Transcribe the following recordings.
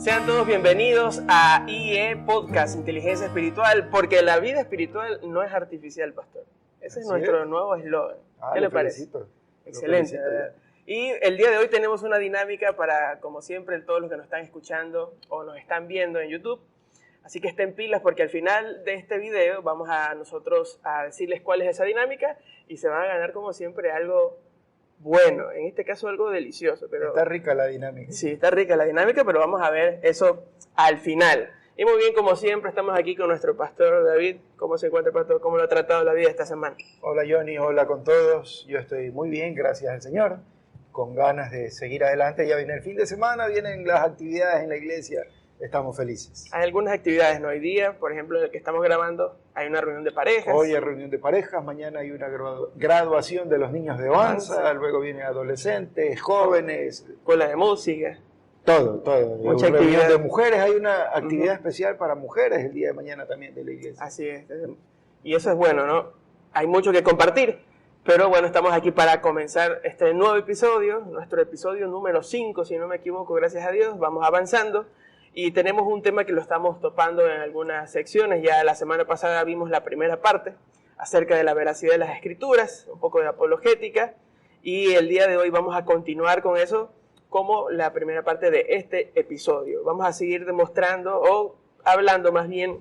Sean todos bienvenidos a IE Podcast, Inteligencia Espiritual, porque la vida espiritual no es artificial, pastor. Ese es nuestro nuevo eslogan. ¿Qué le parece? Excelente, ¿verdad? Y el día de hoy tenemos una dinámica para, como siempre, todos los que nos están escuchando o nos están viendo en YouTube. Así que estén pilas porque al final de este video vamos a nosotros a decirles cuál es esa dinámica y se van a ganar, como siempre, algo bueno, en este caso algo delicioso. Pero está rica la dinámica. Sí, está rica la dinámica, pero vamos a ver eso al final. Y muy bien, como siempre, estamos aquí con nuestro pastor David. ¿Cómo se encuentra, pastor? ¿Cómo lo ha tratado la vida esta semana? Hola Johnny, hola con todos. Yo estoy muy bien, gracias al Señor. Con ganas de seguir adelante. Ya viene el fin de semana, vienen las actividades en la iglesia. Estamos felices. Hay algunas actividades, ¿no? Hoy día, por ejemplo, en el que estamos grabando, hay una reunión de parejas. Hoy hay reunión de parejas, mañana hay una graduación de los niños de Oanza, luego vienen adolescentes, jóvenes. Escuela de música. Todo. Mucha reunión actividad de mujeres, hay una actividad especial para mujeres el día de mañana también de la iglesia. Así es. Y eso es bueno, ¿no? Hay mucho que compartir. Pero bueno, estamos aquí para comenzar este nuevo episodio, nuestro episodio número 5, si no me equivoco, gracias a Dios. Vamos avanzando. Y tenemos un tema que lo estamos topando en algunas secciones. Ya la semana pasada vimos la primera parte acerca de la veracidad de las Escrituras, un poco de apologética. Y el día de hoy vamos a continuar con eso como la primera parte de este episodio. Vamos a seguir demostrando o hablando más bien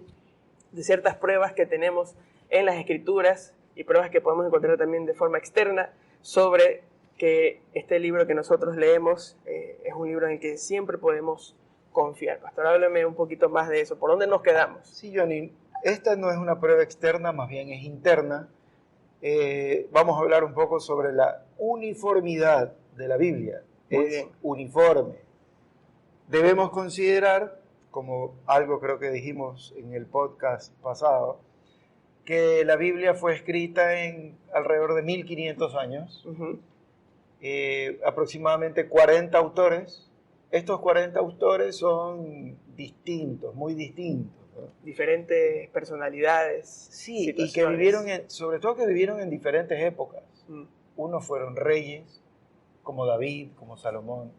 de ciertas pruebas que tenemos en las Escrituras y pruebas que podemos encontrar también de forma externa sobre que este libro que nosotros leemos es un libro en el que siempre podemos confiar. Pastor, háblame un poquito más de eso. ¿Por dónde nos quedamos? Sí, Johnny, esta no es una prueba externa, más bien es interna. Vamos a hablar un poco sobre la uniformidad de la Biblia. Es uniforme. Debemos considerar, como algo creo que dijimos en el podcast pasado, que la Biblia fue escrita en alrededor de 1500 años, aproximadamente 40 autores. Estos 40 autores son distintos, muy distintos, ¿no? Diferentes personalidades. Sí, y que vivieron, sobre todo que vivieron en diferentes épocas. Unos fueron reyes, como David, como Salomón.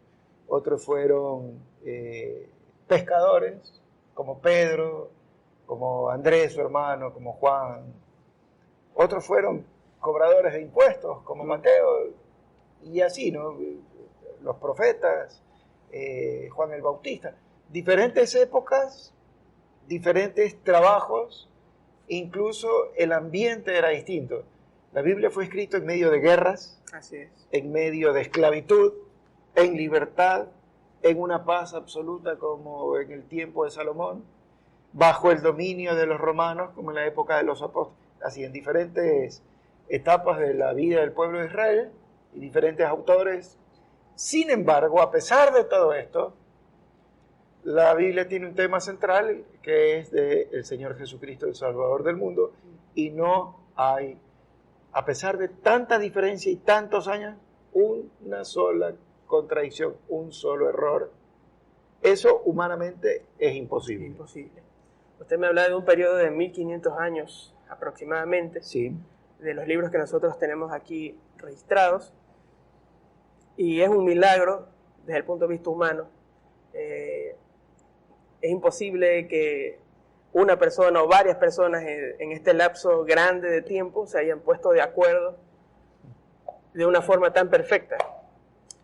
Otros fueron pescadores, como Pedro, como Andrés, su hermano, como Juan. Otros fueron cobradores de impuestos, como Mateo, y así, ¿no? Los profetas, Juan el Bautista. Diferentes épocas, diferentes trabajos, incluso el ambiente era distinto. La Biblia fue escrita en medio de guerras, así es, en medio de esclavitud, en libertad, en una paz absoluta como en el tiempo de Salomón, bajo el dominio de los romanos como en la época de los apóstoles, así en diferentes etapas de la vida del pueblo de Israel y diferentes autores. Sin embargo, a pesar de todo esto, la Biblia tiene un tema central que es del Señor Jesucristo, el Salvador del mundo, y no hay, a pesar de tanta diferencia y tantos años, una sola contradicción, un solo error. Eso humanamente es imposible. Imposible. Usted me habla de un periodo de 1500 años aproximadamente, sí, de los libros que nosotros tenemos aquí registrados. Y es un milagro desde el punto de vista humano. Es imposible que una persona o varias personas en este lapso grande de tiempo se hayan puesto de acuerdo de una forma tan perfecta.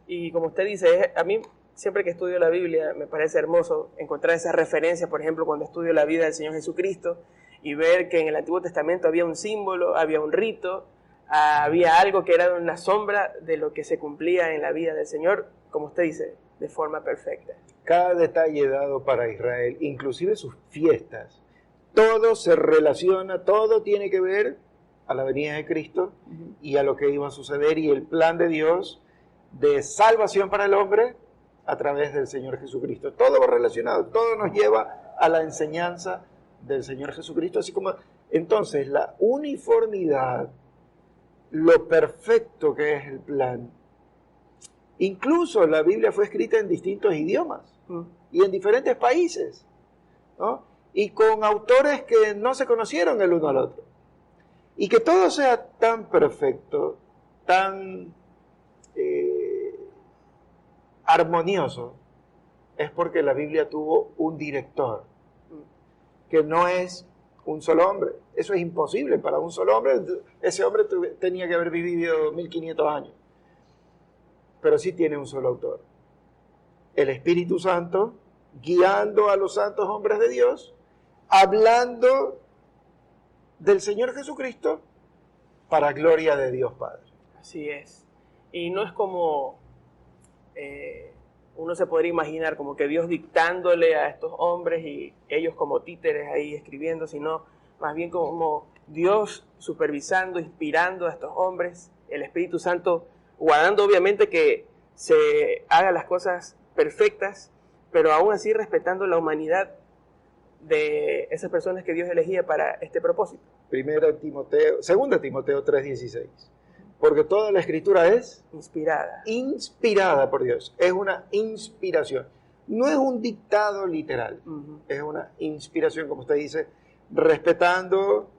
Y como usted dice, a mí siempre que estudio la Biblia me parece hermoso encontrar esas referencias, por ejemplo, cuando estudio la vida del Señor Jesucristo y ver que en el Antiguo Testamento había un símbolo, había un rito, había algo que era una sombra de lo que se cumplía en la vida del Señor, como usted dice, de forma perfecta. Cada detalle dado para Israel, inclusive sus fiestas, todo se relaciona, todo tiene que ver a la venida de Cristo y a lo que iba a suceder y el plan de Dios de salvación para el hombre a través del Señor Jesucristo. Todo va relacionado, todo nos lleva a la enseñanza del Señor Jesucristo, así como entonces la uniformidad, lo perfecto que es el plan. Incluso la Biblia fue escrita en distintos idiomas y en diferentes países, ¿no? Y con autores que no se conocieron el uno al otro. Y que todo sea tan perfecto, tan armonioso, es porque la Biblia tuvo un director, que no es un solo hombre. Eso es imposible para un solo hombre. Ese hombre tenía que haber vivido 1500 años. Pero sí tiene un solo autor. El Espíritu Santo, guiando a los santos hombres de Dios, hablando del Señor Jesucristo para gloria de Dios Padre. Así es. Y no es como uno se podría imaginar, como que Dios dictándole a estos hombres y ellos como títeres ahí escribiendo, sino más bien como Dios supervisando, inspirando a estos hombres, el Espíritu Santo guardando obviamente que se hagan las cosas perfectas, pero aún así respetando la humanidad de esas personas que Dios elegía para este propósito. 2 Timoteo 3:16. Porque toda la Escritura es inspirada por Dios. Es una inspiración. No es un dictado literal. Es una inspiración, como usted dice, respetando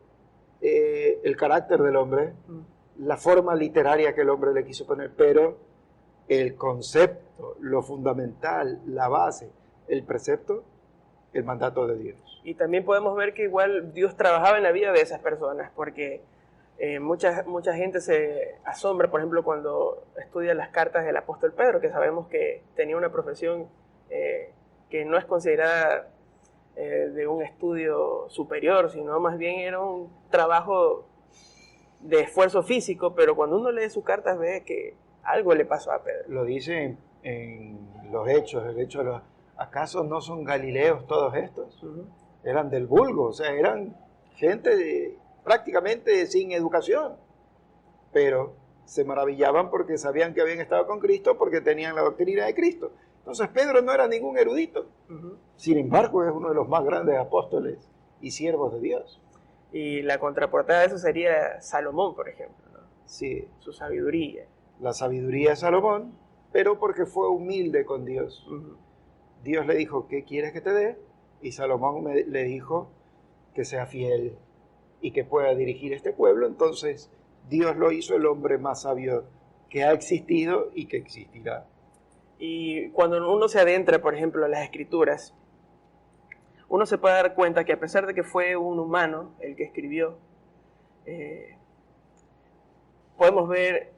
el carácter del hombre, la forma literaria que el hombre le quiso poner, pero el concepto, lo fundamental, la base, el precepto, el mandato de Dios. Y también podemos ver que igual Dios trabajaba en la vida de esas personas, porque mucha gente se asombra, por ejemplo, cuando estudia las cartas del apóstol Pedro, que sabemos que tenía una profesión que no es considerada de un estudio superior, sino más bien era un trabajo de esfuerzo físico, pero cuando uno lee sus cartas ve que algo le pasó a Pedro. Lo dice en los Hechos, ¿acaso no son galileos todos estos? Eran del vulgo, o sea, eran gente prácticamente sin educación, pero se maravillaban porque sabían que habían estado con Cristo, porque tenían la doctrina de Cristo. Entonces Pedro no era ningún erudito, sin embargo es uno de los más grandes apóstoles y siervos de Dios. Y la contraportada de eso sería Salomón, por ejemplo, ¿no? Sí. Su sabiduría. La sabiduría de Salomón, pero porque fue humilde con Dios. Dios le dijo, ¿qué quieres que te dé? Y Salomón le dijo que sea fiel y que pueda dirigir este pueblo. Entonces Dios lo hizo el hombre más sabio que ha existido y que existirá. Y cuando uno se adentra, por ejemplo, en las Escrituras, uno se puede dar cuenta que a pesar de que fue un humano el que escribió, podemos ver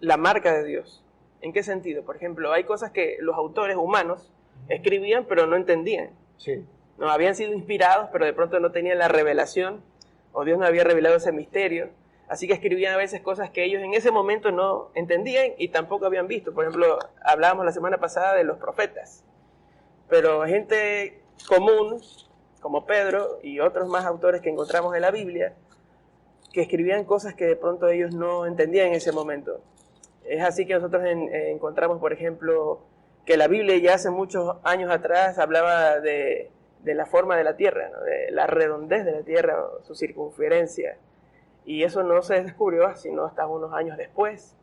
la marca de Dios. ¿En qué sentido? Por ejemplo, hay cosas que los autores humanos escribían pero no entendían. Sí. No, habían sido inspirados, pero de pronto no tenían la revelación, o Dios no había revelado ese misterio, así que escribían a veces cosas que ellos en ese momento no entendían y tampoco habían visto. Por ejemplo, hablábamos la semana pasada de los profetas, pero gente común, como Pedro y otros más autores que encontramos en la Biblia, que escribían cosas que de pronto ellos no entendían en ese momento. Es así que nosotros encontramos, por ejemplo, que la Biblia ya hace muchos años atrás hablaba de la forma de la Tierra, ¿no? De la redondez de la Tierra, su circunferencia. Y eso no se descubrió sino hasta unos años después.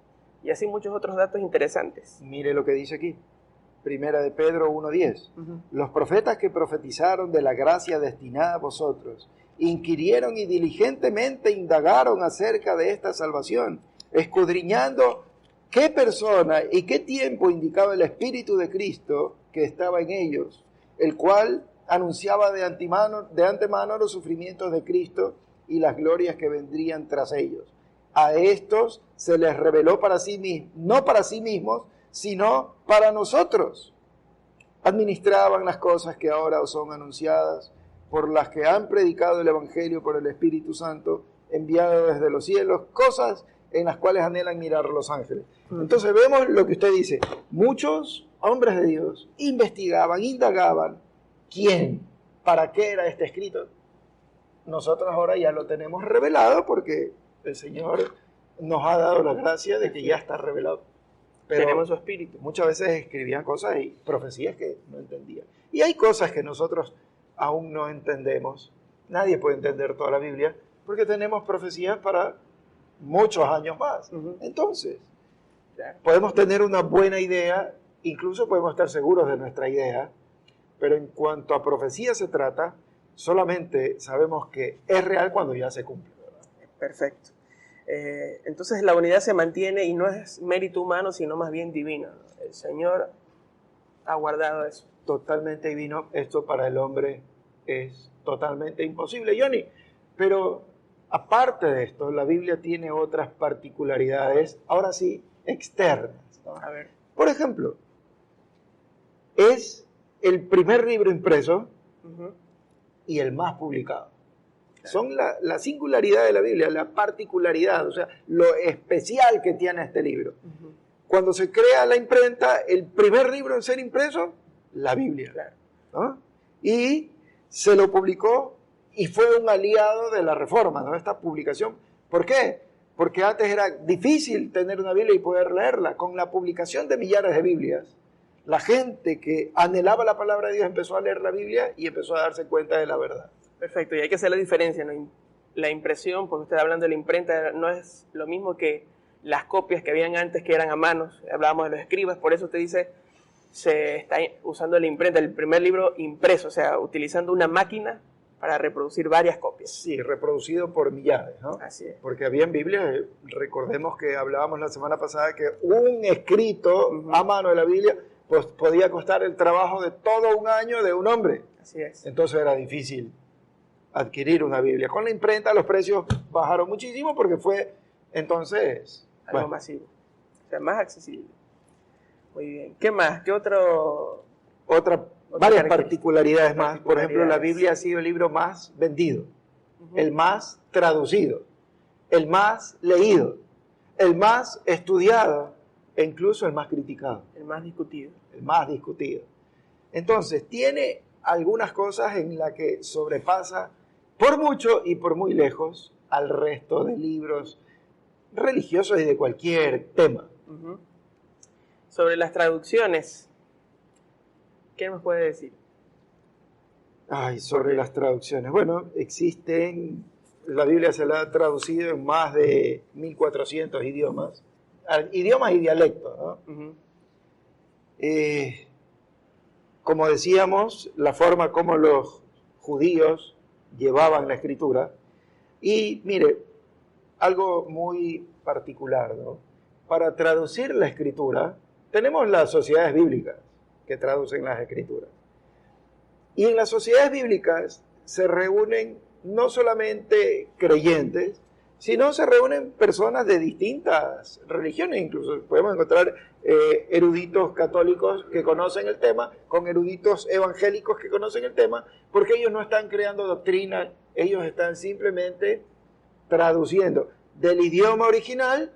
Y así muchos otros datos interesantes. Mire lo que dice aquí. Primera de Pedro 1:10. Los profetas que profetizaron de la gracia destinada a vosotros, inquirieron y diligentemente indagaron acerca de esta salvación, escudriñando qué persona y qué tiempo indicaba el Espíritu de Cristo que estaba en ellos, el cual anunciaba de antemano los sufrimientos de Cristo y las glorias que vendrían tras ellos. A estos se les reveló para sí mismos, no para sí mismos, sino para nosotros. Administraban las cosas que ahora os son anunciadas, por las que han predicado el Evangelio por el Espíritu Santo, enviado desde los cielos, cosas en las cuales anhelan mirar los ángeles. Entonces vemos lo que usted dice. Muchos hombres de Dios investigaban, indagaban, ¿quién? ¿Para qué era este escrito? Nosotros ahora ya lo tenemos revelado porque el Señor nos ha dado la gracia de que ya está revelado. Pero tenemos su espíritu. Muchas veces escribían cosas y profecías que no entendían. Y hay cosas que nosotros aún no entendemos. Nadie puede entender toda la Biblia porque tenemos profecías para muchos años más. Entonces, podemos tener una buena idea, incluso podemos estar seguros de nuestra idea, pero en cuanto a profecía se trata, solamente sabemos que es real cuando ya se cumple. Perfecto. Entonces la unidad se mantiene y no es mérito humano, sino más bien divino. El Señor ha guardado eso. totalmente divino, esto para el hombre es totalmente imposible, Johnny. Pero aparte de esto, la Biblia tiene otras particularidades, ahora sí, externas, ¿no? A ver. Por ejemplo, es el primer libro impreso Ujú. y el más publicado. Son la singularidad de la Biblia, la particularidad, o sea, lo especial que tiene este libro. Ujú. Cuando se crea la imprenta, el primer libro en ser impreso, la Biblia. Claro. ¿No? Y se lo publicó y fue un aliado de la Reforma, ¿no? Esta publicación. ¿Por qué? Porque antes era difícil tener una Biblia y poder leerla. Con la publicación de millares de Biblias, la gente que anhelaba la palabra de Dios empezó a leer la Biblia y empezó a darse cuenta de la verdad. Perfecto, y hay que hacer la diferencia, ¿no? La impresión, porque usted hablando de la imprenta, no es lo mismo que las copias que habían antes, que eran a manos. Hablábamos de los escribas, por eso usted dice, se está usando la imprenta, el primer libro impreso, o sea, utilizando una máquina para reproducir varias copias. Sí, reproducido por millares, ¿no? Así es. Porque había en Biblia, recordemos que hablábamos la semana pasada que un escrito a mano de la Biblia pues, podía costar el trabajo de todo un año de un hombre. Así es. Entonces era difícil adquirir una Biblia. Con la imprenta los precios bajaron muchísimo porque fue entonces Algo masivo, o sea, más accesible. Muy bien. ¿Qué más? ¿Qué otro? Varias particularidades más. Por ejemplo, la Biblia ha sido el libro más vendido, el más traducido, el más leído, el más estudiado e incluso el más criticado. El más discutido. El más discutido. Entonces, tiene algunas cosas en las que sobrepasa por mucho y por muy lejos al resto de libros religiosos y de cualquier tema. Uh-huh. Sobre las traducciones, ¿qué nos puede decir? Sobre las traducciones. Bueno, existen, la Biblia se la ha traducido en más de 1400 idiomas, idiomas y dialectos, ¿no? Uh-huh. Como decíamos, la forma como los judíos llevaban la escritura. Y mire, algo muy particular, ¿no? Para traducir la escritura, tenemos las sociedades bíblicas que traducen las escrituras. Y en las sociedades bíblicas se reúnen no solamente creyentes, sino se reúnen personas de distintas religiones. Incluso podemos encontrar eruditos católicos que conocen el tema, con eruditos evangélicos que conocen el tema, porque ellos no están creando doctrina, ellos están simplemente traduciendo del idioma original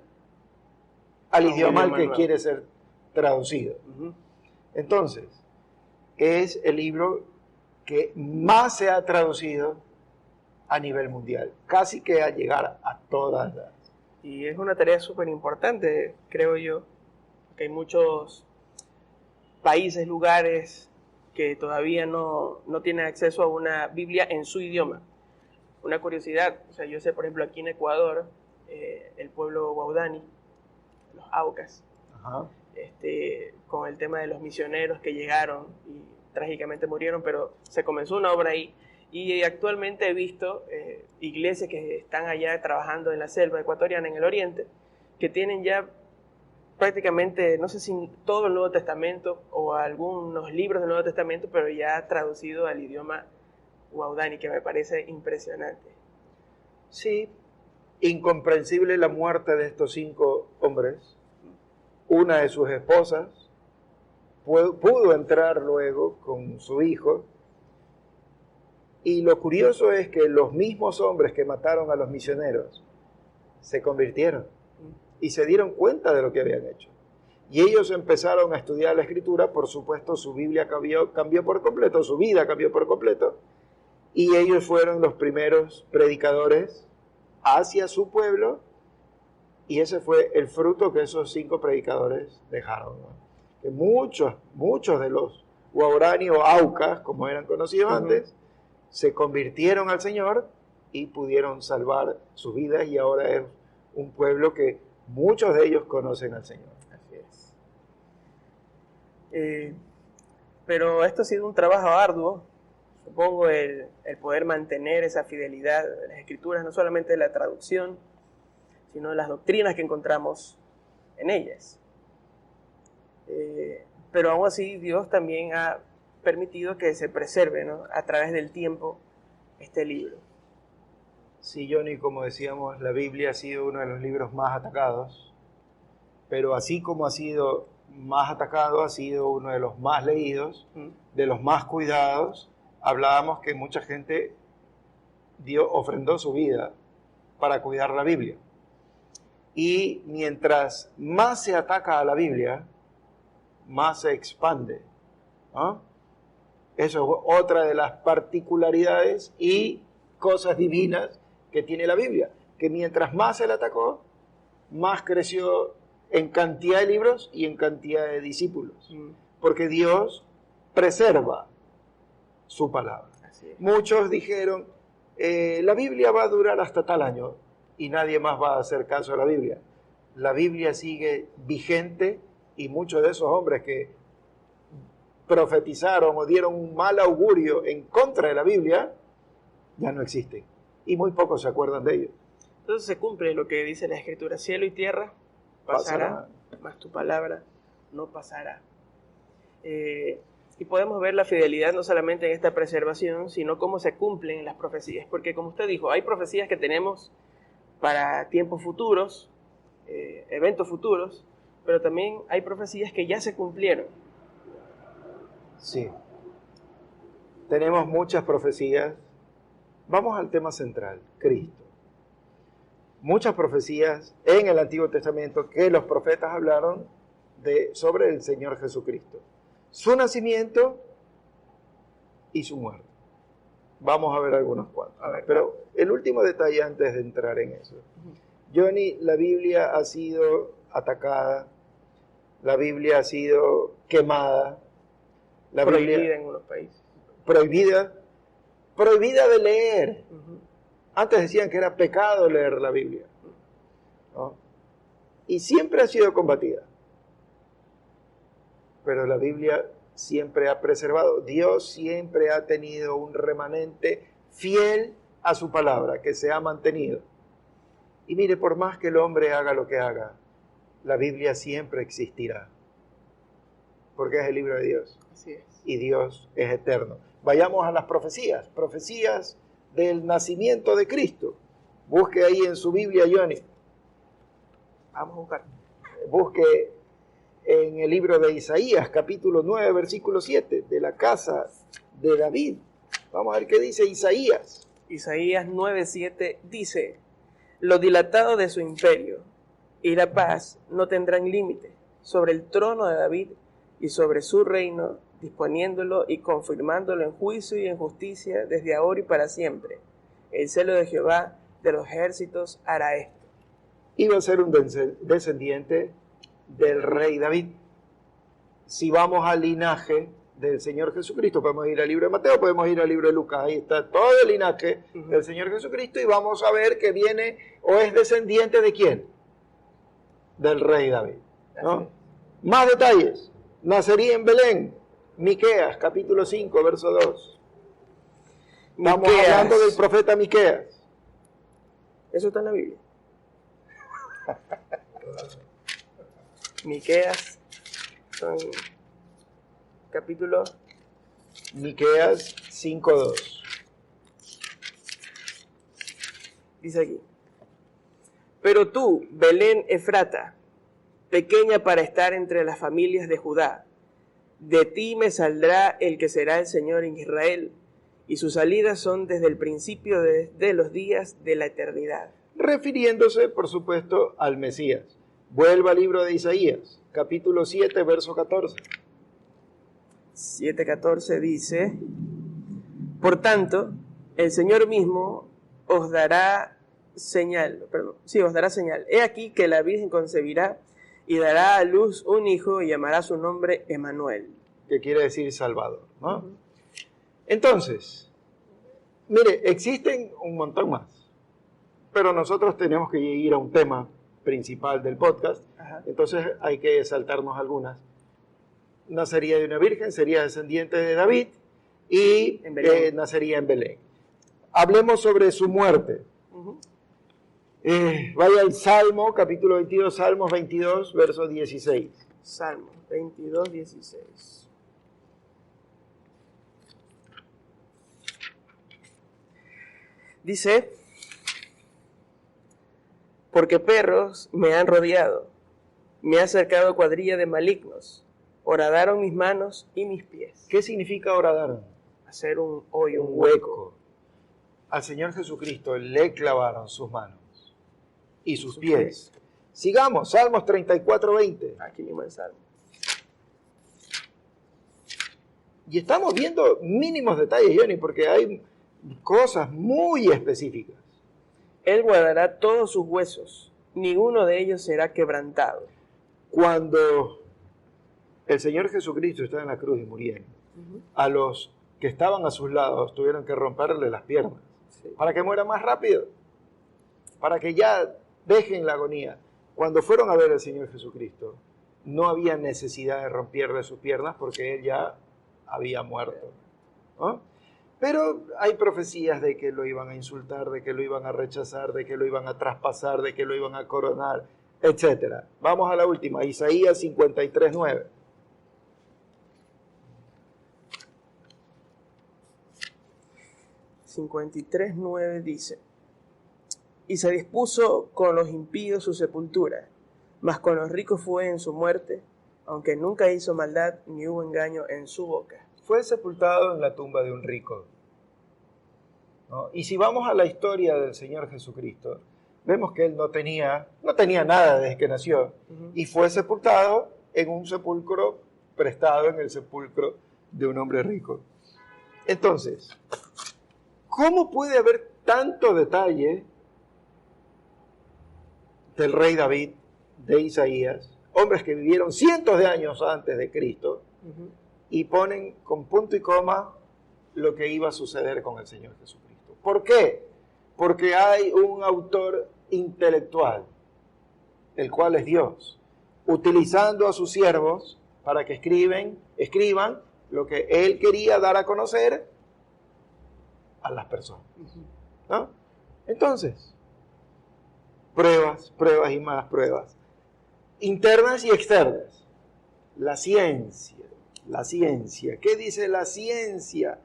al idioma al que quiere ser traducido. Uh-huh. Entonces, es el libro que más se ha traducido a nivel mundial, casi que a llegar a todas las... Y es una tarea súper importante, creo yo, que hay muchos países, lugares que todavía no tienen acceso a una Biblia en su idioma. Una curiosidad, o sea, yo sé, por ejemplo, aquí en Ecuador, el pueblo Waodani, los Aucas, Ajá. Con el tema de los misioneros que llegaron y trágicamente murieron, pero se comenzó una obra ahí. Y actualmente he visto iglesias que están allá trabajando en la selva ecuatoriana, en el oriente, que tienen ya prácticamente, no sé si todo el Nuevo Testamento o algunos libros del Nuevo Testamento, pero ya traducido al idioma Waodani, que me parece impresionante. Sí, incomprensible la muerte de estos 5 hombres. Una de sus esposas pudo entrar luego con su hijo. Y lo curioso es que los mismos hombres que mataron a los misioneros se convirtieron y se dieron cuenta de lo que habían hecho. Y ellos empezaron a estudiar la escritura, por supuesto su Biblia cambió por completo, su vida cambió por completo, y ellos fueron los primeros predicadores hacia su pueblo, y ese fue el fruto que esos 5 predicadores dejaron, ¿no? Que muchos de los Waorani o Aucas, como eran conocidos antes, se convirtieron al Señor y pudieron salvar sus vidas, y ahora es un pueblo que muchos de ellos conocen al Señor. Así es. Pero esto ha sido un trabajo arduo, supongo, el poder mantener esa fidelidad de las Escrituras, no solamente de la traducción, sino de las doctrinas que encontramos en ellas. Pero aún así Dios también ha permitido que se preserve, ¿no?, a través del tiempo este libro. Sí, Johnny, como decíamos, la Biblia ha sido uno de los libros más atacados, pero así como ha sido más atacado, ha sido uno de los más leídos, de los más cuidados. Hablábamos que mucha gente ofrendó su vida para cuidar la Biblia. Y mientras más se ataca a la Biblia, más se expande, ¿no? Eso es otra de las particularidades y cosas divinas que tiene la Biblia, que mientras más se la atacó, más creció en cantidad de libros y en cantidad de discípulos, porque Dios preserva su palabra. Muchos dijeron, la Biblia va a durar hasta tal año, y nadie más va a hacer caso a la Biblia. La Biblia sigue vigente, y muchos de esos hombres que profetizaron o dieron un mal augurio en contra de la Biblia, ya no existen. Y muy pocos se acuerdan de ellos. Entonces se cumple lo que dice la Escritura: cielo y tierra pasará, mas tu palabra no pasará. Y podemos ver la fidelidad no solamente en esta preservación, sino cómo se cumplen las profecías. Porque como usted dijo, hay profecías que tenemos para tiempos futuros, eventos futuros, pero también hay profecías que ya se cumplieron. Sí. Tenemos muchas profecías. Vamos al tema central, Cristo. Muchas profecías en el Antiguo Testamento que los profetas hablaron sobre el Señor Jesucristo. Su nacimiento y su muerte. Vamos a ver algunos cuantos. Pero el último detalle antes de entrar en eso. Johnny, la Biblia ha sido atacada, la Biblia ha sido quemada, la prohibida Biblia, en unos países. Prohibida de leer. Antes decían que era pecado leer la Biblia, ¿no? Y siempre ha sido combatida. Pero la Biblia siempre ha preservado. Dios siempre ha tenido un remanente fiel a su palabra, que se ha mantenido. Y mire, por más que el hombre haga lo que haga, la Biblia siempre existirá. Porque es el libro de Dios. Así es. Y Dios es eterno. Vayamos a las profecías. Profecías del nacimiento de Cristo. Busque ahí en su Biblia, Johnny. Vamos a buscar. Busque en el libro de Isaías, capítulo 9, versículo 7, de la casa de David. Vamos a ver qué dice Isaías. Isaías 9:7 dice: lo dilatado de su imperio y la paz no tendrán límite sobre el trono de David y sobre su reino, disponiéndolo y confirmándolo en juicio y en justicia desde ahora y para siempre. El celo de Jehová de los ejércitos hará esto. Iba a ser un descendiente del rey David. Si vamos al linaje del Señor Jesucristo, podemos ir al libro de Mateo, podemos ir al libro de Lucas, ahí está todo el linaje del Señor Jesucristo, y vamos a ver que viene o es descendiente de ¿quién? Del rey David, ¿no? Más detalles: nacería en Belén, Miqueas, capítulo 5, verso 2. Estamos hablando del profeta Miqueas. Eso está en la Biblia. Miqueas, capítulo Miqueas 5:2. Dice aquí: pero tú, Belén Efrata, pequeña para estar entre las familias de Judá, de ti me saldrá el que será el Señor en Israel, y sus salidas son desde el principio de los días de la eternidad. Refiriéndose, por supuesto, al Mesías. Vuelva al libro de Isaías, capítulo 7, verso 14. 7:14 dice: por tanto, el Señor mismo os dará señal. He aquí que la Virgen concebirá y dará a luz un hijo y llamará su nombre Emmanuel. Que quiere decir Salvador, ¿no? Entonces, mire, existen un montón más, pero nosotros tenemos que ir a un tema principal del podcast. Entonces hay que saltarnos algunas. Nacería de una virgen, sería descendiente de David y nacería en Belén. Hablemos sobre su muerte. Vaya al Salmo, capítulo 22, Salmos 22, verso 16. Salmo 22, 16. Dice, porque perros me han rodeado, me ha cercado cuadrilla de malignos, horadaron mis manos y mis pies. ¿Qué significa horadaron? Hacer un hoyo, Un hueco. Al Señor Jesucristo le clavaron sus manos y sus pies. Sigamos, Salmos 34:20. Aquí mismo en Salmo. Y estamos viendo mínimos detalles, Johnny, porque hay cosas muy específicas. Él guardará todos sus huesos, ninguno de ellos será quebrantado. Cuando el Señor Jesucristo estaba en la cruz y muriendo, a los que estaban a sus lados tuvieron que romperle las piernas para que muera más rápido, para que ya dejen la agonía. Cuando fueron a ver al Señor Jesucristo, no había necesidad de romperle sus piernas porque Él ya había muerto, ¿no? Pero hay profecías de que lo iban a insultar, de que lo iban a rechazar, de que lo iban a traspasar, de que lo iban a coronar, etc. Vamos a la última, Isaías 53:9. (53:9) dice, y se dispuso con los impíos su sepultura, mas con los ricos fue en su muerte, aunque nunca hizo maldad ni hubo engaño en su boca. Fue sepultado en la tumba de un rico, ¿no? Y si vamos a la historia del Señor Jesucristo, vemos que Él no tenía nada desde que nació, y fue sepultado en un sepulcro prestado en el sepulcro de un hombre rico. Entonces, ¿cómo puede haber tanto detalle del rey David, de Isaías, hombres que vivieron cientos de años antes de Cristo, y ponen con punto y coma lo que iba a suceder con el Señor Jesucristo? ¿Por qué? Porque hay un autor intelectual, el cual es Dios, utilizando a sus siervos para que escriban lo que Él quería dar a conocer a las personas, ¿no? Entonces, pruebas y más pruebas, internas y externas. La ciencia. ¿Qué dice la ciencia?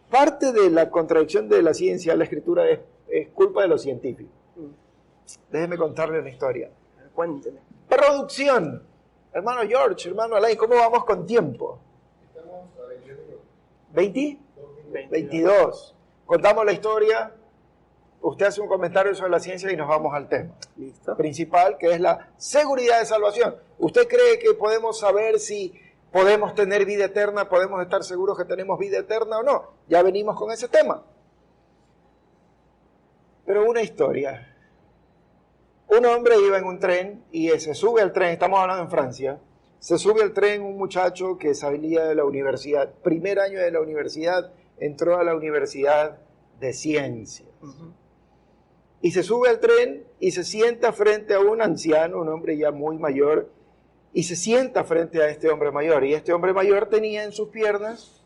Parte de la contradicción de la ciencia, la escritura, es culpa de los científicos. Déjeme contarle una historia. Cuénteme. Producción. Hermano George, hermano Alain, ¿cómo vamos con tiempo? Estamos a 22. ¿20? 22. Contamos la historia, usted hace un comentario sobre la ciencia y nos vamos al tema Listo. principal, que es la seguridad de salvación. ¿Usted cree que podemos saber si podemos tener vida eterna, podemos estar seguros que tenemos vida eterna o no? Ya venimos con ese tema. Pero una historia. Un hombre iba en un tren y se sube al tren, estamos hablando en Francia, se sube al tren un muchacho que salía de la universidad, primer año de la universidad, entró a la universidad de ciencias. Y se sube al tren y se sienta frente a un anciano, un hombre ya muy mayor, y se sienta frente a este hombre mayor. Y este hombre mayor tenía en sus piernas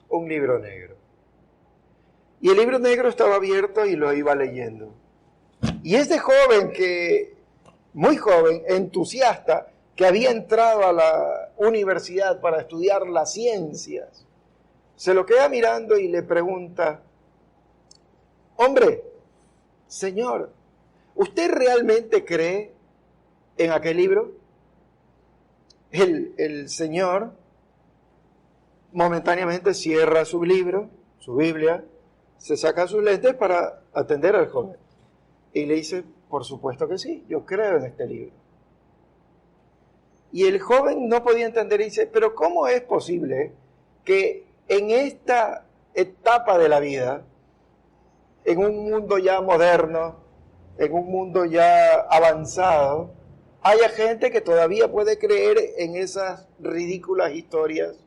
un libro negro. Y el libro negro estaba abierto y lo iba leyendo. Y este joven muy joven, entusiasta, que había entrado a la universidad para estudiar las ciencias, se lo queda mirando y le pregunta, hombre, señor, ¿usted realmente cree en aquel libro? El señor momentáneamente cierra su libro, su Biblia, se saca sus lentes para atender al joven. Y le dice, por supuesto que sí, yo creo en este libro. Y el joven no podía entender y dice, pero ¿cómo es posible que en esta etapa de la vida, en un mundo ya moderno, en un mundo ya avanzado, haya gente que todavía puede creer en esas ridículas historias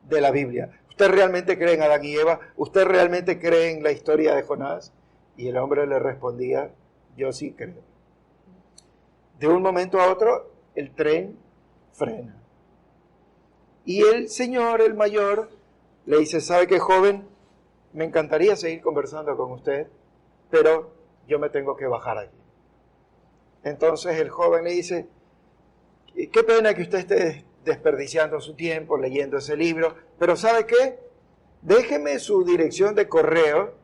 de la Biblia? ¿Usted realmente cree en Adán y Eva? ¿Usted realmente cree en la historia de Jonás? Y el hombre le respondía, yo sí creo. De un momento a otro, el tren frena. Y el señor, el mayor, le dice, ¿sabe qué, joven? Me encantaría seguir conversando con usted, pero yo me tengo que bajar aquí. Entonces el joven le dice, qué pena que usted esté desperdiciando su tiempo leyendo ese libro, pero ¿sabe qué? Déjeme su dirección de correo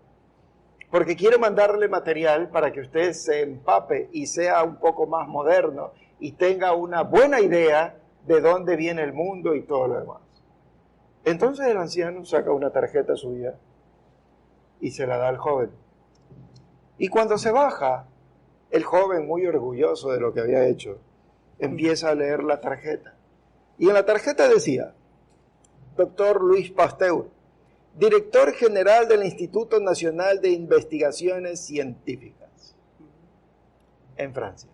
porque quiero mandarle material para que usted se empape y sea un poco más moderno y tenga una buena idea de dónde viene el mundo y todo lo demás. Entonces el anciano saca una tarjeta suya y se la da al joven. Y cuando se baja, el joven, muy orgulloso de lo que había hecho, empieza a leer la tarjeta. Y en la tarjeta decía, Dr. Louis Pasteur, director general del Instituto Nacional de Investigaciones Científicas, en Francia.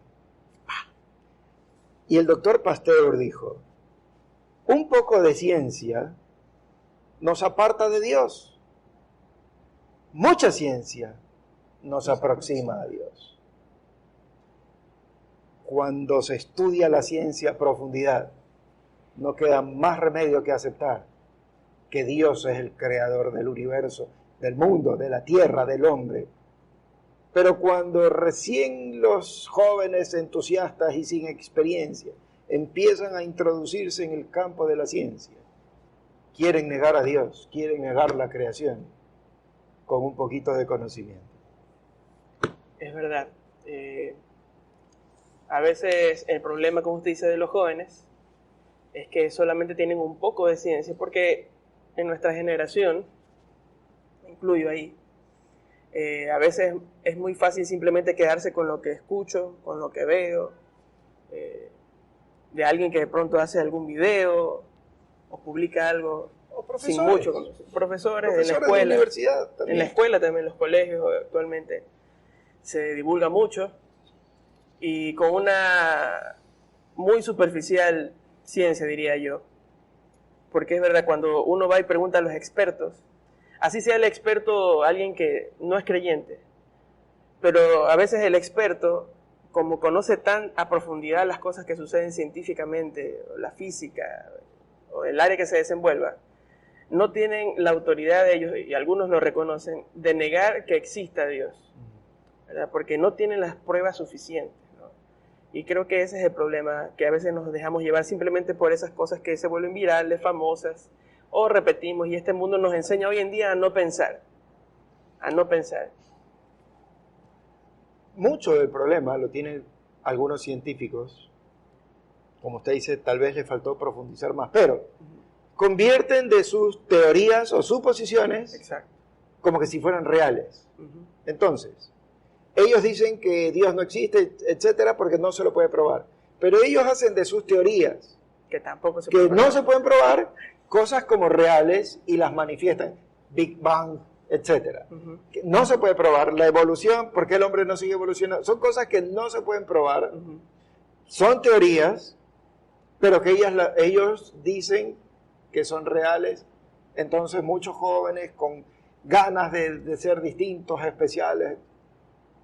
Y el doctor Pasteur dijo, un poco de ciencia nos aparta de Dios. Mucha ciencia nos aproxima a Dios. Cuando se estudia la ciencia a profundidad, no queda más remedio que aceptar que Dios es el creador del universo, del mundo, de la tierra, del hombre. Pero cuando recién los jóvenes entusiastas y sin experiencia empiezan a introducirse en el campo de la ciencia, quieren negar a Dios, quieren negar la creación con un poquito de conocimiento. Es verdad. A veces el problema, como usted dice, de los jóvenes es que solamente tienen un poco de ciencia, porque en nuestra generación, me incluyo ahí, a veces es muy fácil simplemente quedarse con lo que escucho, con lo que veo, de alguien que de pronto hace algún video o publica algo sin mucho conocimiento. Profesores en la escuela, de la universidad también. En la escuela también, en los colegios actualmente se divulga mucho y con una muy superficial ciencia, diría yo, porque es verdad, cuando uno va y pregunta a los expertos, así sea el experto alguien que no es creyente, pero a veces el experto, como conoce tan a profundidad las cosas que suceden científicamente, o la física, o el área que se desenvuelva, no tienen la autoridad de ellos, y algunos lo reconocen, de negar que exista Dios, ¿verdad? Porque no tienen las pruebas suficientes, ¿no? Y creo que ese es el problema, que a veces nos dejamos llevar simplemente por esas cosas que se vuelven virales, famosas, o repetimos, y este mundo nos enseña hoy en día a no pensar, a no pensar. Mucho del problema lo tienen algunos científicos, como usted dice, tal vez le faltó profundizar más, pero convierten de sus teorías o suposiciones Exacto. como que si fueran reales. Entonces, ellos dicen que Dios no existe, etcétera, porque no se lo puede probar. Pero ellos hacen de sus teorías, Que tampoco se que puede no se pueden probar, cosas como reales y las manifiestan. Big Bang, etcétera. Que no se puede probar. La evolución, ¿por qué el hombre no sigue evolucionando? Son cosas que no se pueden probar. Son teorías, pero que ellos dicen que son reales. Entonces muchos jóvenes con ganas de ser distintos, especiales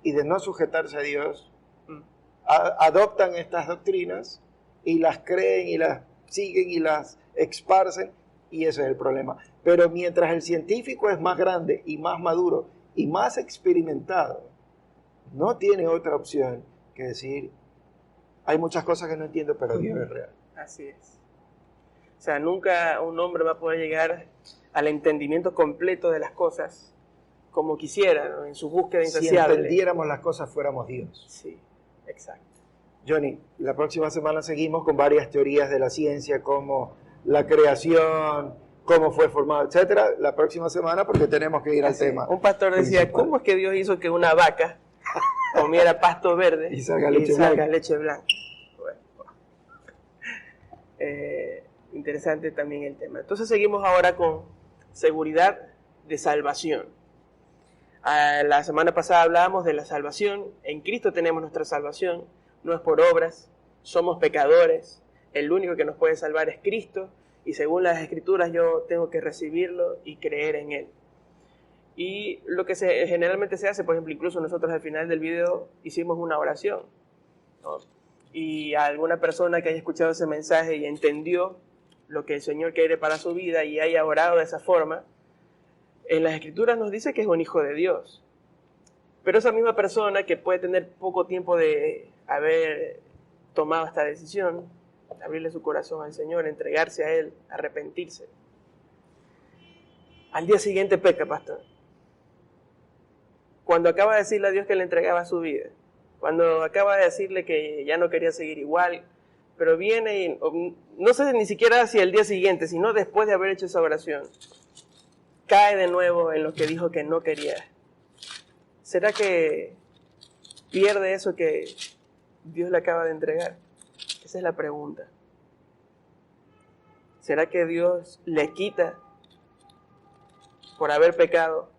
y de no sujetarse a Dios, adoptan estas doctrinas y las creen y las siguen y las esparcen, y ese es el problema. Pero mientras el científico es más grande y más maduro y más experimentado, no tiene otra opción que decir, hay muchas cosas que no entiendo, pero Dios es real. Así es. O sea, nunca un hombre va a poder llegar al entendimiento completo de las cosas como quisiera, ¿no? En su búsqueda Si insaciable. entendiéramos las cosas, fuéramos Dios. Sí, exacto. Johnny, la próxima semana seguimos con varias teorías de la ciencia, como la creación, cómo fue formado, etcétera. La próxima semana, porque tenemos que ir al tema. Un pastor decía, principal. ¿cómo es que Dios hizo que una vaca comiera pasto verde Y salga leche blanca? Bueno, interesante también el tema. Entonces seguimos ahora con seguridad de salvación. La semana pasada hablábamos de la salvación. En Cristo tenemos nuestra salvación. No es por obras, somos pecadores. El único que nos puede salvar es Cristo. Y según las Escrituras yo tengo que recibirlo y creer en Él. Y lo que generalmente se hace, por ejemplo, incluso nosotros al final del video hicimos una oración, ¿no? Y a alguna persona que haya escuchado ese mensaje y entendió lo que el Señor quiere para su vida y haya orado de esa forma, en las Escrituras nos dice que es un hijo de Dios. Pero esa misma persona que puede tener poco tiempo de haber tomado esta decisión, abrirle su corazón al Señor, entregarse a Él, arrepentirse, al día siguiente peca, pastor. cuando acaba de decirle a Dios que le entregaba su vida, cuando acaba de decirle que ya no quería seguir igual, pero viene y no sé ni siquiera hacia el día siguiente, sino después de haber hecho esa oración, cae de nuevo en lo que dijo que no quería. ¿Será que pierde eso que Dios le acaba de entregar? Esa es la pregunta. ¿Será que Dios le quita por haber pecado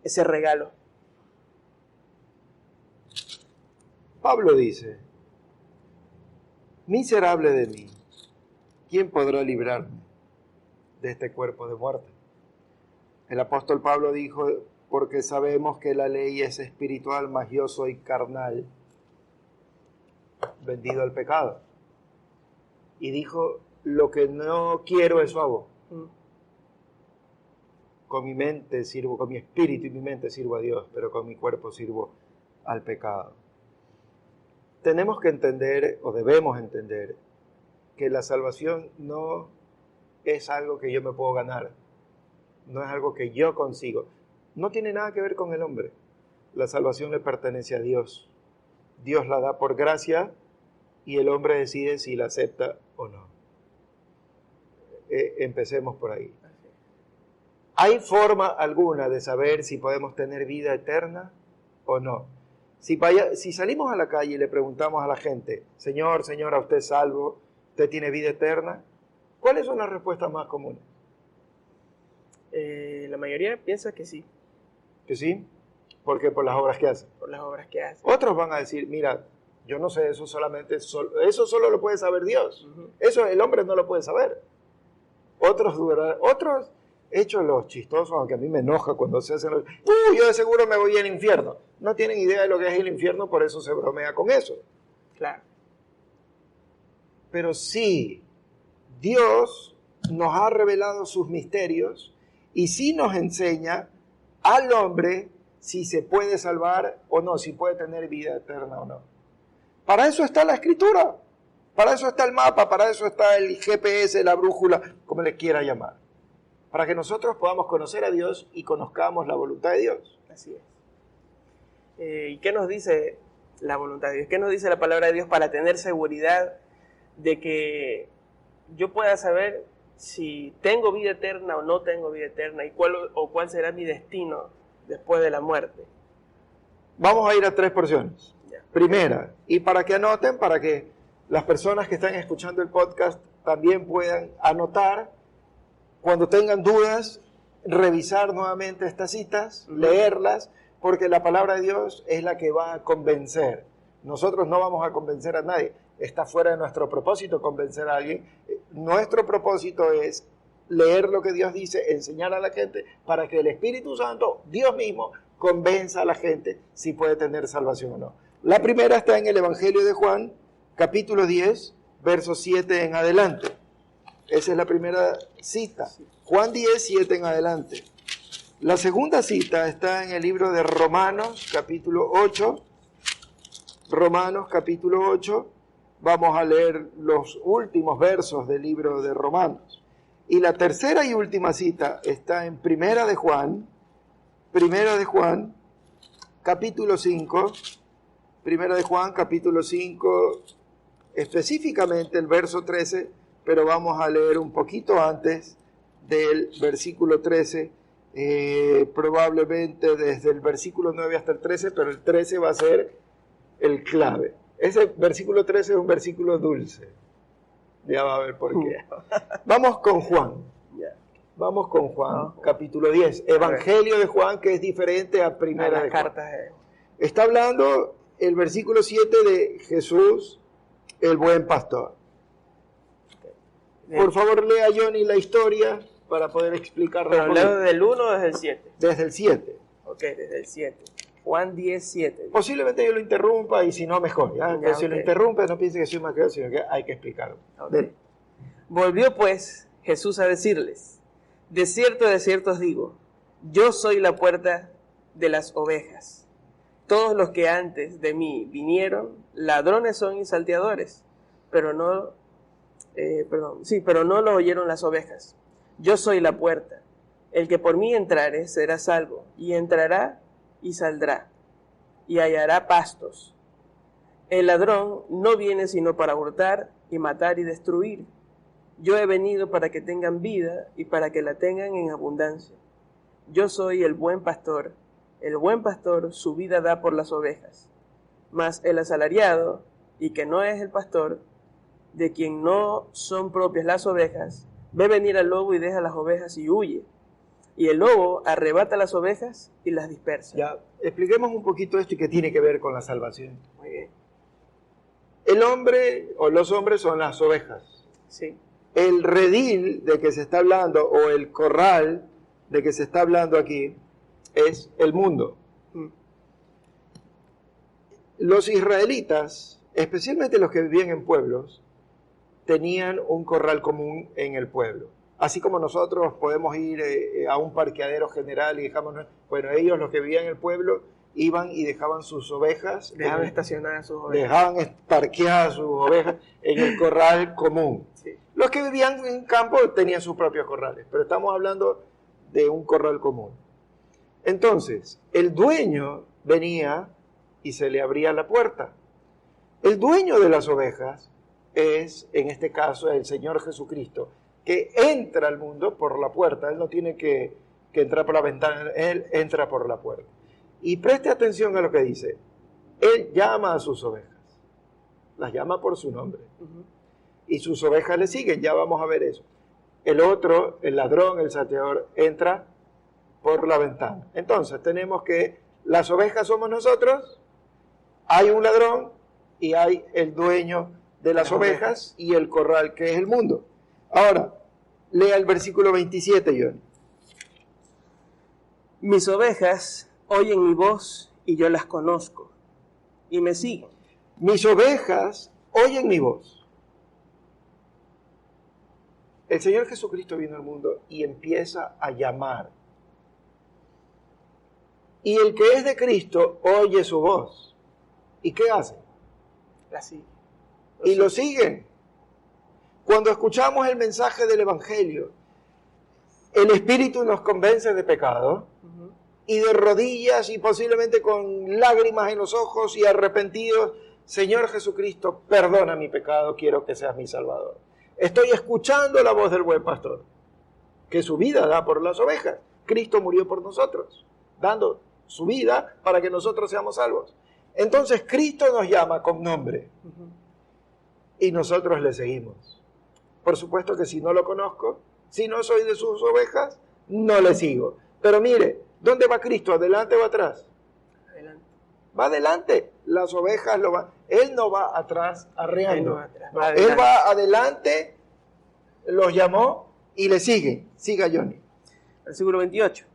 ese regalo? Pablo dice, miserable de mí, ¿quién podrá librarme de este cuerpo de muerte? El apóstol Pablo dijo, porque sabemos que la ley es espiritual, mas yo soy carnal, vendido al pecado. Y dijo, lo que no quiero eso hago. Con mi mente sirvo, con mi espíritu y mi mente sirvo a Dios, pero con mi cuerpo sirvo al pecado. Tenemos que entender, o debemos entender, que la salvación no es algo que yo me puedo ganar, no es algo que yo consigo. No tiene nada que ver con el hombre. La salvación le pertenece a Dios. Dios la da por gracia y el hombre decide si la acepta o no. Empecemos por ahí. ¿Hay forma alguna de saber si podemos tener vida eterna o no? Si salimos a la calle y le preguntamos a la gente, Señor, señora, ¿usted es salvo? ¿Usted tiene vida eterna? ¿Cuáles son las respuestas más comunes? La mayoría piensa que sí. ¿Que sí? ¿Por qué? Por las obras que hacen. Por las obras que hace. Otros van a decir, mira, yo no sé, eso solo lo puede saber Dios. Eso el hombre no lo puede saber. Otros hechos los chistosos, aunque a mí me enoja cuando se hacen yo de seguro me voy al infierno. No tienen idea de lo que es el infierno, por eso se bromea con eso. Claro. Pero sí, Dios nos ha revelado sus misterios y sí nos enseña al hombre si se puede salvar o no, si puede tener vida eterna o no. Para eso está la Escritura, para eso está el mapa, para eso está el GPS, la brújula, como le quiera llamar. Para que nosotros podamos conocer a Dios y conozcamos la voluntad de Dios. Así es. ¿Y qué nos dice la voluntad de Dios? ¿Qué nos dice la palabra de Dios para tener seguridad de que yo pueda saber si tengo vida eterna o no tengo vida eterna y cuál será mi destino después de la muerte? Vamos a ir a 3 porciones. Ya. Primera, y para que anoten, para que las personas que están escuchando el podcast también puedan anotar, cuando tengan dudas, revisar nuevamente estas citas, leerlas, porque la palabra de Dios es la que va a convencer. Nosotros no vamos a convencer a nadie. Está fuera de nuestro propósito convencer a alguien. Nuestro propósito es leer lo que Dios dice, enseñar a la gente, para que el Espíritu Santo, Dios mismo, convenza a la gente si puede tener salvación o no. La primera está en el Evangelio de Juan, capítulo 10, versos 7 en adelante. Esa es la primera cita. Juan 10, 7 en adelante. La segunda cita está en el libro de Romanos, capítulo 8. Romanos, capítulo 8. Vamos a leer los últimos versos del libro de Romanos. Y la tercera y última cita está en Primera de Juan, capítulo 5. Primera de Juan, capítulo 5, específicamente el verso 13, pero vamos a leer un poquito antes del versículo 13, probablemente desde el versículo 9 hasta el 13, pero el 13 va a ser el clave. Ese versículo 13 es un versículo dulce. Ya va a ver por qué. Vamos con Juan. Vamos con Juan, capítulo 10. Evangelio de Juan, que es diferente a Primera de Juan. Está hablando el versículo 7 de Jesús, el buen pastor. Por favor, lea Johnny la historia para poder explicarla. ¿Pero leo desde el 1 o desde el 7? Desde el 7. Ok, desde el 7. Juan 10, 7. Posiblemente yo lo interrumpa y si no, mejor. ¿Ya? Ya, si lo interrumpe, no piense que soy más creativo, sino que hay que explicarlo. Okay. Volvió pues Jesús a decirles, de cierto os digo, yo soy la puerta de las ovejas. Todos los que antes de mí vinieron, ladrones son y salteadores, pero no lo oyeron las ovejas. Yo soy la puerta. El que por mí entrare será salvo, y entrará y saldrá, y hallará pastos. El ladrón no viene sino para hurtar y matar y destruir. Yo he venido para que tengan vida y para que la tengan en abundancia. Yo soy el buen pastor. El buen pastor su vida da por las ovejas. Mas el asalariado, y que no es el pastor, de quien no son propias las ovejas, ve venir al lobo y deja las ovejas y huye. Y el lobo arrebata las ovejas y las dispersa. Ya, expliquemos un poquito esto y qué tiene que ver con la salvación. Muy bien. El hombre o los hombres son las ovejas. Sí. El redil de que se está hablando o el corral de que se está hablando aquí es el mundo. Mm. Los israelitas, especialmente los que vivían en pueblos, tenían un corral común en el pueblo. Así como nosotros podemos ir a un parqueadero general y dejamos... Bueno, ellos, los que vivían en el pueblo, iban y dejaban sus ovejas. Dejaban estacionadas sus ovejas. Dejaban parqueadas sus ovejas en el corral común. Sí. Los que vivían en campo tenían sus propios corrales, pero estamos hablando de un corral común. Entonces, el dueño venía y se le abría la puerta. El dueño de las ovejas es, en este caso, el Señor Jesucristo, que entra al mundo por la puerta. Él no tiene que entrar por la ventana, Él entra por la puerta. Y preste atención a lo que dice. Él llama a sus ovejas. Las llama por su nombre. Uh-huh. Y sus ovejas le siguen, ya vamos a ver eso. El otro, el ladrón, el saqueador, entra por la ventana. Entonces, tenemos que las ovejas somos nosotros, hay un ladrón y hay el dueño de las ovejas y el corral que es el mundo. Ahora, lea el versículo 27, John. Mis ovejas oyen mi voz y yo las conozco y me siguen. Mis ovejas oyen mi voz. El Señor Jesucristo vino al mundo y empieza a llamar. Y el que es de Cristo oye su voz. ¿Y qué hace? La siguen. Y lo siguen. Cuando escuchamos el mensaje del Evangelio, el Espíritu nos convence de pecado. Uh-huh. Y de rodillas y posiblemente con lágrimas en los ojos y arrepentidos, Señor Jesucristo, perdona mi pecado, quiero que seas mi Salvador. Estoy escuchando la voz del buen pastor, que su vida da por las ovejas. Cristo murió por nosotros, dando su vida para que nosotros seamos salvos. Entonces Cristo nos llama con nombre y nosotros le seguimos. Por supuesto que si no lo conozco, si no soy de sus ovejas, no le sigo. Pero mire, ¿dónde va Cristo? ¿Adelante o atrás? Adelante. Va adelante. Las ovejas lo van. Él no va atrás arreando. Él no va atrás, No, va él adelante. va adelante, los llamó y le siguen. Siga, Johnny. Versículo 28.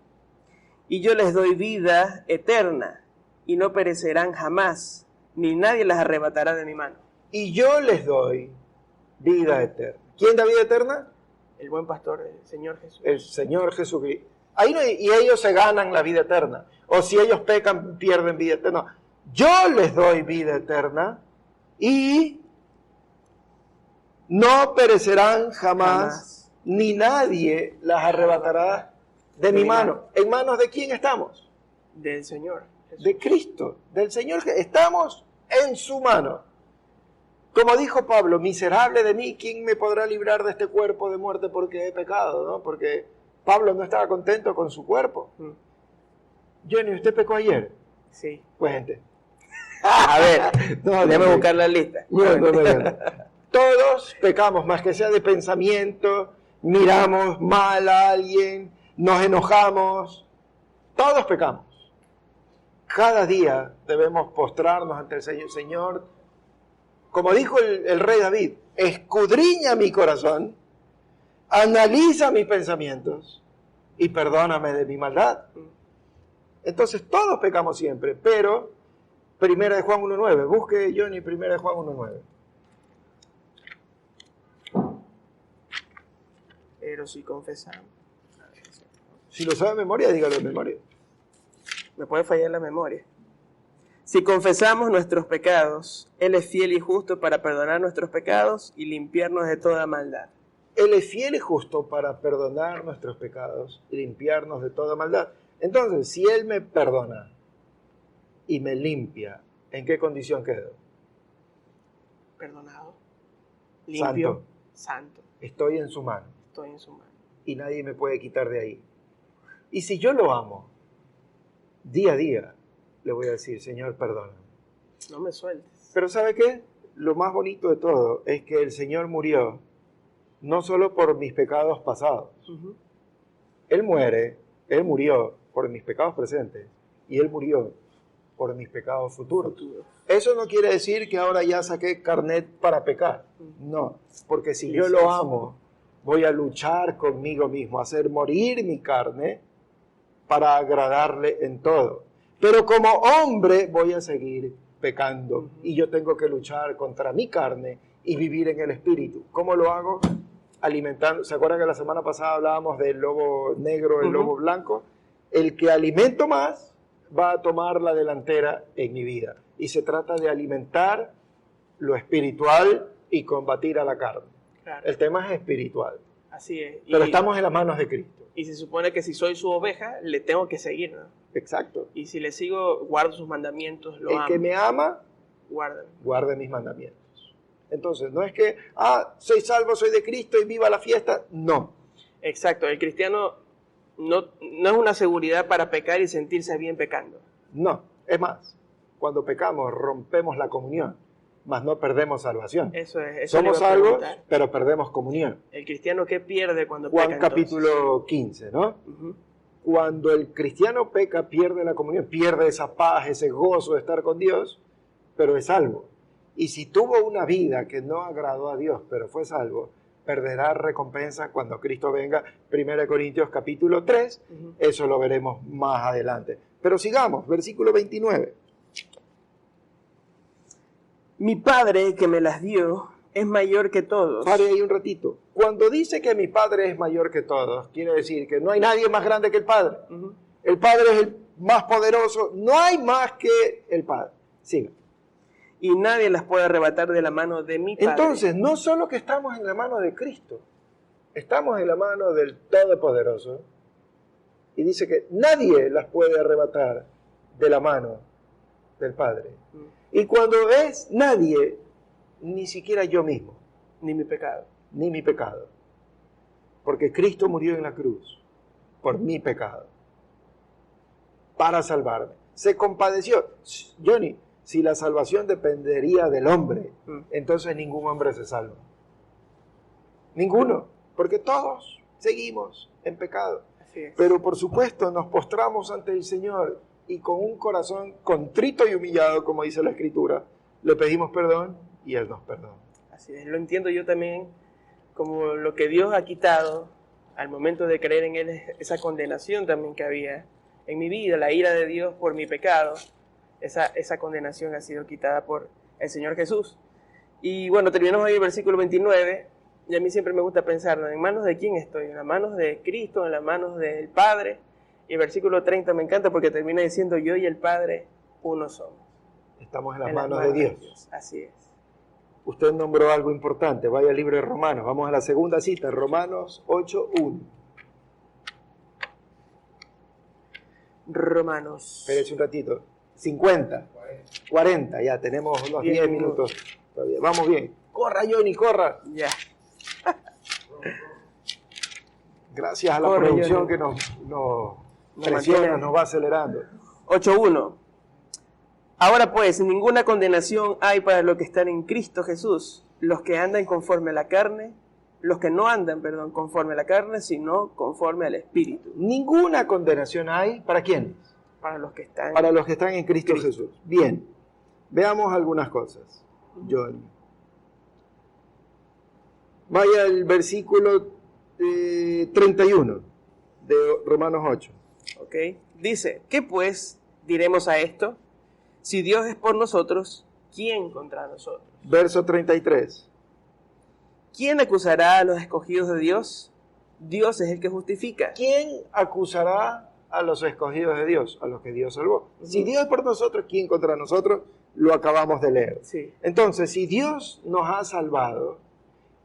Y yo les doy vida eterna y no perecerán jamás, ni nadie las arrebatará de mi mano. Y yo les doy vida eterna. ¿Quién da vida eterna? El buen pastor, el Señor Jesús. El Señor Jesucristo. Ahí no, y ellos se ganan la vida eterna. O si ellos pecan, pierden vida eterna. No. Yo les doy vida eterna y no perecerán jamás, ni nadie las arrebatará de mi mano. ¿En manos de quién estamos? Del Señor Jesús. De Cristo, del Señor. Estamos en su mano. Como dijo Pablo, miserable de mí, ¿quién me podrá librar de este cuerpo de muerte porque he pecado? ¿No? Porque Pablo no estaba contento con su cuerpo. Johnny, ¿usted pecó ayer? Sí. Pues gente. A ver, déjame buscar la lista. No. Todos pecamos, más que sea de pensamiento, miramos mal a alguien, nos enojamos. Todos pecamos. Cada día debemos postrarnos ante el Señor. Señor, como dijo el rey David, escudriña mi corazón, analiza mis pensamientos y perdóname de mi maldad. Entonces todos pecamos siempre, pero 1 de Juan 1.9, busque Johnny 1 de Juan 1.9. Pero si confesamos. Si lo sabe de memoria, dígalo de memoria. Me puede fallar la memoria. Si confesamos nuestros pecados, Él es fiel y justo para perdonar nuestros pecados y limpiarnos de toda maldad. Él es fiel y justo para perdonar nuestros pecados y limpiarnos de toda maldad. Entonces, si Él me perdona, y me limpia, ¿en qué condición quedo? Perdonado, limpio, santo. Estoy en su mano Estoy en su mano. y nadie me puede quitar de ahí. Y si yo lo amo, día a día le voy a decir, Señor, perdóname. No me sueltes. Pero ¿sabe qué? Lo más bonito de todo es que el Señor murió no solo por mis pecados pasados. Ujú. Él murió por mis pecados presentes y Él murió por mis pecados futuros. Futuro. Eso no quiere decir que ahora ya saqué carnet para pecar. No, porque si yo lo amo, voy a luchar conmigo mismo, a hacer morir mi carne para agradarle en todo. Pero como hombre voy a seguir pecando y yo tengo que luchar contra mi carne y vivir en el espíritu. ¿Cómo lo hago? Alimentando. ¿Se acuerdan que la semana pasada hablábamos del lobo negro, el lobo blanco? El que alimento más va a tomar la delantera en mi vida. Y se trata de alimentar lo espiritual y combatir a la carne. Claro. El tema es espiritual. Así es. Pero estamos en las manos de Cristo. Y se supone que si soy su oveja, le tengo que seguir, ¿no? Exacto. Y si le sigo, guardo sus mandamientos, lo El amo. que me ama, Guarda. guarde mis mandamientos. Entonces, no es que, soy salvo, soy de Cristo y viva la fiesta. No. Exacto. El cristiano no es una seguridad para pecar y sentirse bien pecando. No. Es más, cuando pecamos rompemos la comunión, mas no perdemos salvación. Eso es. Somos le iba a salvos, preguntar. pero perdemos comunión. El cristiano, ¿qué pierde cuando Juan peca? entonces? capítulo 15, ¿no? Ujú. Cuando el cristiano peca, pierde la comunión, pierde esa paz, ese gozo de estar con Dios, pero es salvo. Y si tuvo una vida que no agradó a Dios, pero fue salvo, perderá recompensa cuando Cristo venga. 1 Corintios capítulo 3, Ujú. eso lo veremos más adelante. Pero sigamos, versículo 29. Mi Padre que me las dio es mayor que todos. Pare ahí un ratito. Cuando dice que mi Padre es mayor que todos, quiere decir que no hay nadie más grande que el Padre. Ujú. El Padre es el más poderoso, no hay más que el Padre. Siga. Y nadie las puede arrebatar de la mano de mi Padre. Entonces, no solo que estamos en la mano de Cristo, estamos en la mano del Todopoderoso. Y dice que nadie las puede arrebatar de la mano del Padre. Y cuando es nadie, ni siquiera yo mismo, Ni mi pecado. ni mi pecado. Porque Cristo murió en la cruz por mi pecado, para salvarme. Se compadeció. Johnny, si la salvación dependería del hombre, entonces ningún hombre se salva. Ninguno, porque todos seguimos en pecado. Así es. Pero por supuesto nos postramos ante el Señor y con un corazón contrito y humillado, como dice la Escritura, le pedimos perdón y Él nos perdona. Así es. Lo entiendo yo también como lo que Dios ha quitado al momento de creer en Él, esa condenación también que había en mi vida, la ira de Dios por mi pecado. Esa condenación ha sido quitada por el Señor Jesús. Y bueno, terminamos ahí el versículo 29. Y a mí siempre me gusta pensar, ¿no? ¿En manos de quién estoy? ¿En las manos de Cristo? ¿En las manos del Padre? Y el versículo 30 me encanta porque termina diciendo, yo y el Padre uno somos. Estamos en las En manos de Dios. Así es. Usted nombró algo importante. Vaya al libro de Romanos. Vamos a la segunda cita, Romanos 8:1. Romanos. Espérese un ratito. 50, 40, ya tenemos unos 10 minutos todavía. Vamos bien. Corra, Johnny, corra. Ya. Gracias a la Corre, producción Johnny. que nos mantiene. presiona, nos va acelerando. 8.1. Ahora pues, ninguna condenación hay para los que están en Cristo Jesús, los que andan conforme a la carne, los que no andan, conforme a la carne, sino conforme al Espíritu. Ninguna condenación hay. ¿Para quién? Para los que están... Para los que están en Cristo Jesús. Bien, veamos algunas cosas. Johnny. Vaya al versículo 31 de Romanos 8. ¿Ok? Dice, ¿qué pues diremos a esto? Si Dios es por nosotros, ¿quién contra nosotros? Verso 33. ¿Quién acusará a los escogidos de Dios? Dios es el que justifica. ¿Quién acusará a los escogidos de Dios? A los que Dios salvó. Si Dios es por nosotros, ¿quién contra nosotros? Lo acabamos de leer. Sí. Entonces, si Dios nos ha salvado,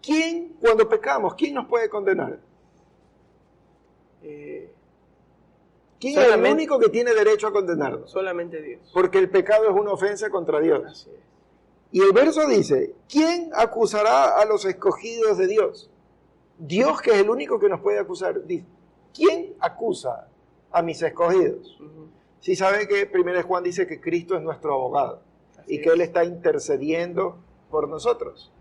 ¿quién, cuando pecamos, quién nos puede condenar? ¿Quién es el único que tiene derecho a condenarnos? Solamente Dios. Porque el pecado es una ofensa contra Dios. Así es. Y el verso dice, ¿quién acusará a los escogidos de Dios? Dios, que es el único que nos puede acusar. Dice, ¿quién acusa a mis escogidos? Si sabe que 1 Juan dice que Cristo es nuestro abogado y que Él está intercediendo por nosotros.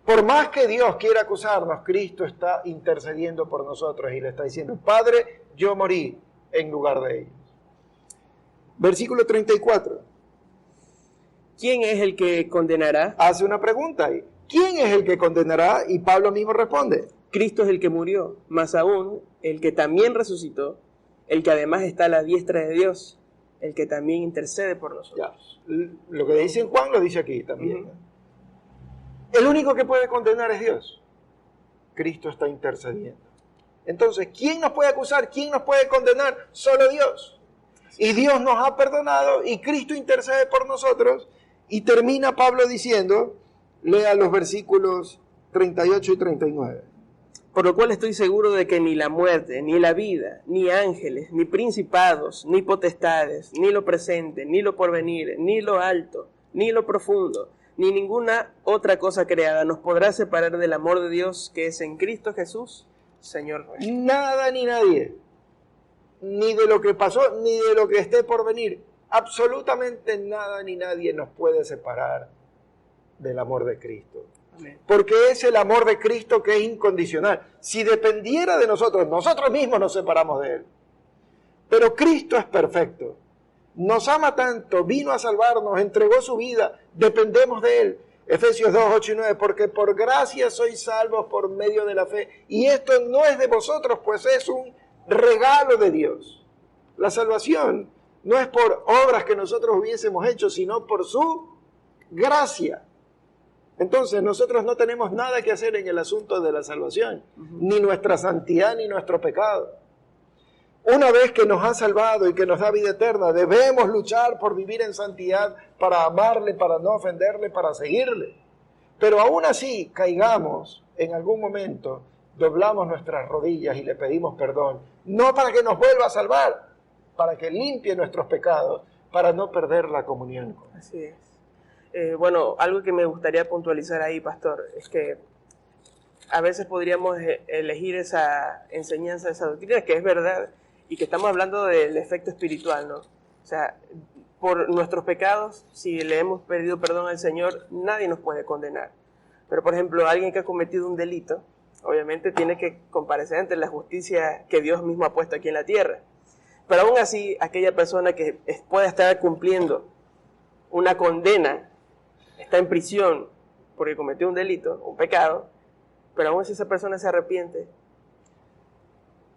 Por más que Dios quiera acusarnos, Cristo está intercediendo por nosotros y le está diciendo, Padre, yo morí en lugar de ellos. Versículo 34. ¿Quién es el que condenará? Hace una pregunta ahí. ¿Quién es el que condenará? Y Pablo mismo responde. Cristo es el que murió, más aún el que también resucitó, el que además está a la diestra de Dios, el que también intercede por nosotros. Ya. Lo que dice en Juan lo dice aquí también. El único que puede condenar es Dios. Cristo está intercediendo. Entonces, ¿quién nos puede acusar? ¿Quién nos puede condenar? Solo Dios. Y Dios nos ha perdonado y Cristo intercede por nosotros. Y termina Pablo diciendo, lea los versículos 38 y 39. Por lo cual estoy seguro de que ni la muerte, ni la vida, ni ángeles, ni principados, ni potestades, ni lo presente, ni lo porvenir, ni lo alto, ni lo profundo, ni ninguna otra cosa creada nos podrá separar del amor de Dios que es en Cristo Jesús, Señor nuestro. Nada ni nadie, ni de lo que pasó, ni de lo que esté por venir, absolutamente nada ni nadie nos puede separar del amor de Cristo. Amén. Porque es el amor de Cristo que es incondicional. Si dependiera de nosotros, nosotros mismos nos separamos de Él. Pero Cristo es perfecto. Nos ama tanto, vino a salvarnos, entregó su vida, dependemos de Él. Efesios 2, 8 y 9, porque por gracia sois salvos por medio de la fe. Y esto no es de vosotros, pues es un regalo de Dios. La salvación no es por obras que nosotros hubiésemos hecho, sino por su gracia. Entonces nosotros no tenemos nada que hacer en el asunto de la salvación, ni nuestra santidad, ni nuestro pecado. Una vez que nos ha salvado y que nos da vida eterna, debemos luchar por vivir en santidad, para amarle, para no ofenderle, para seguirle. Pero aún así, caigamos en algún momento, doblamos nuestras rodillas y le pedimos perdón, no para que nos vuelva a salvar, para que limpie nuestros pecados, para no perder la comunión con Él. Así es. Bueno, algo que me gustaría puntualizar ahí, pastor, es que a veces podríamos elegir esa enseñanza, esa doctrina, que es verdad, y que estamos hablando del efecto espiritual, ¿no? O sea, por nuestros pecados, si le hemos pedido perdón al Señor, nadie nos puede condenar. Pero, por ejemplo, alguien que ha cometido un delito, obviamente tiene que comparecer ante la justicia que Dios mismo ha puesto aquí en la tierra. Pero aún así, aquella persona que pueda estar cumpliendo una condena, está en prisión porque cometió un delito, un pecado, pero aún si esa persona se arrepiente,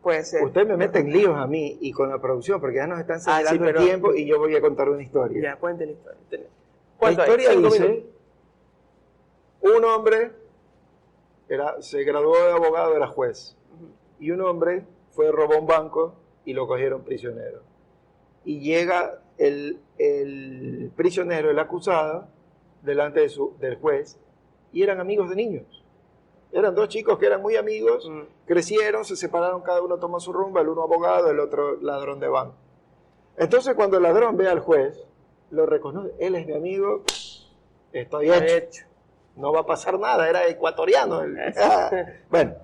puede ser. Usted me mete en líos a mí y con la producción, porque ya nos están acelerando pero el tiempo y yo voy a contar una historia. Ya, cuente la historia. La ¿Cuánto hay? historia 5 dice, minutos. un hombre se graduó de abogado, era juez, y un hombre robó un banco y lo cogieron prisionero. Y llega el prisionero, el acusado, delante del juez, y eran amigos de niños. Eran dos chicos que eran muy amigos, crecieron, se separaron, cada uno tomó su rumbo, el uno abogado, el otro ladrón de banco. Entonces cuando el ladrón ve al juez, lo reconoce, él es mi amigo, estoy hecho. No va a pasar nada, era ecuatoriano. Bueno,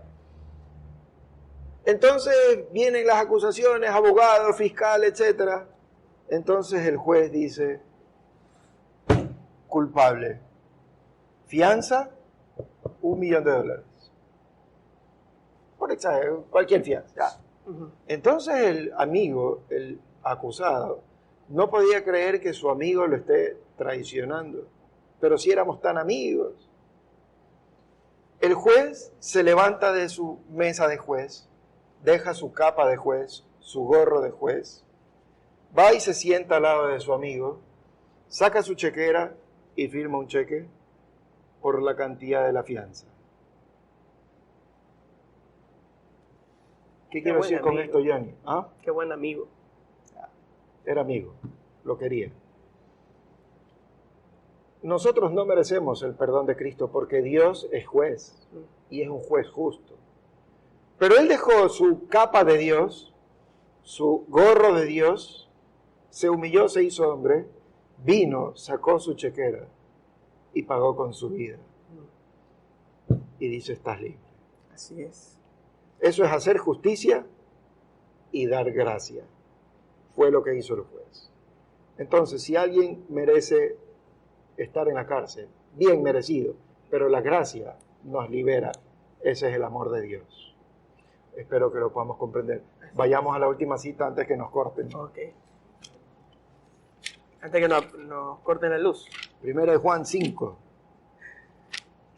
entonces vienen las acusaciones, abogado, fiscal, etc. Entonces el juez dice, culpable, fianza, $1.000.000. Por exagero, cualquier fianza. Ya. Entonces el amigo, el acusado, no podía creer que su amigo lo esté traicionando. Pero si éramos tan amigos. El juez se levanta de su mesa de juez, deja su capa de juez, su gorro de juez, va y se sienta al lado de su amigo, saca su chequera y firma un cheque por la cantidad de la fianza. ¿Qué quiero decir con esto, Johnny? ¿Ah? Qué buen amigo. Era amigo, lo quería. Nosotros no merecemos el perdón de Cristo porque Dios es juez y es un juez justo. Pero Él dejó su capa de Dios, su gorro de Dios, se humilló, se hizo hombre, vino, sacó su chequera y pagó con su vida. Y dice, estás libre. Así es. Eso es hacer justicia y dar gracia. Fue lo que hizo el juez. Entonces, si alguien merece estar en la cárcel, bien merecido, pero la gracia nos libera. Ese es el amor de Dios. Espero que lo podamos comprender. Vayamos a la última cita antes que nos corten. Ok. Antes que nos corten la luz. Primera de Juan 5.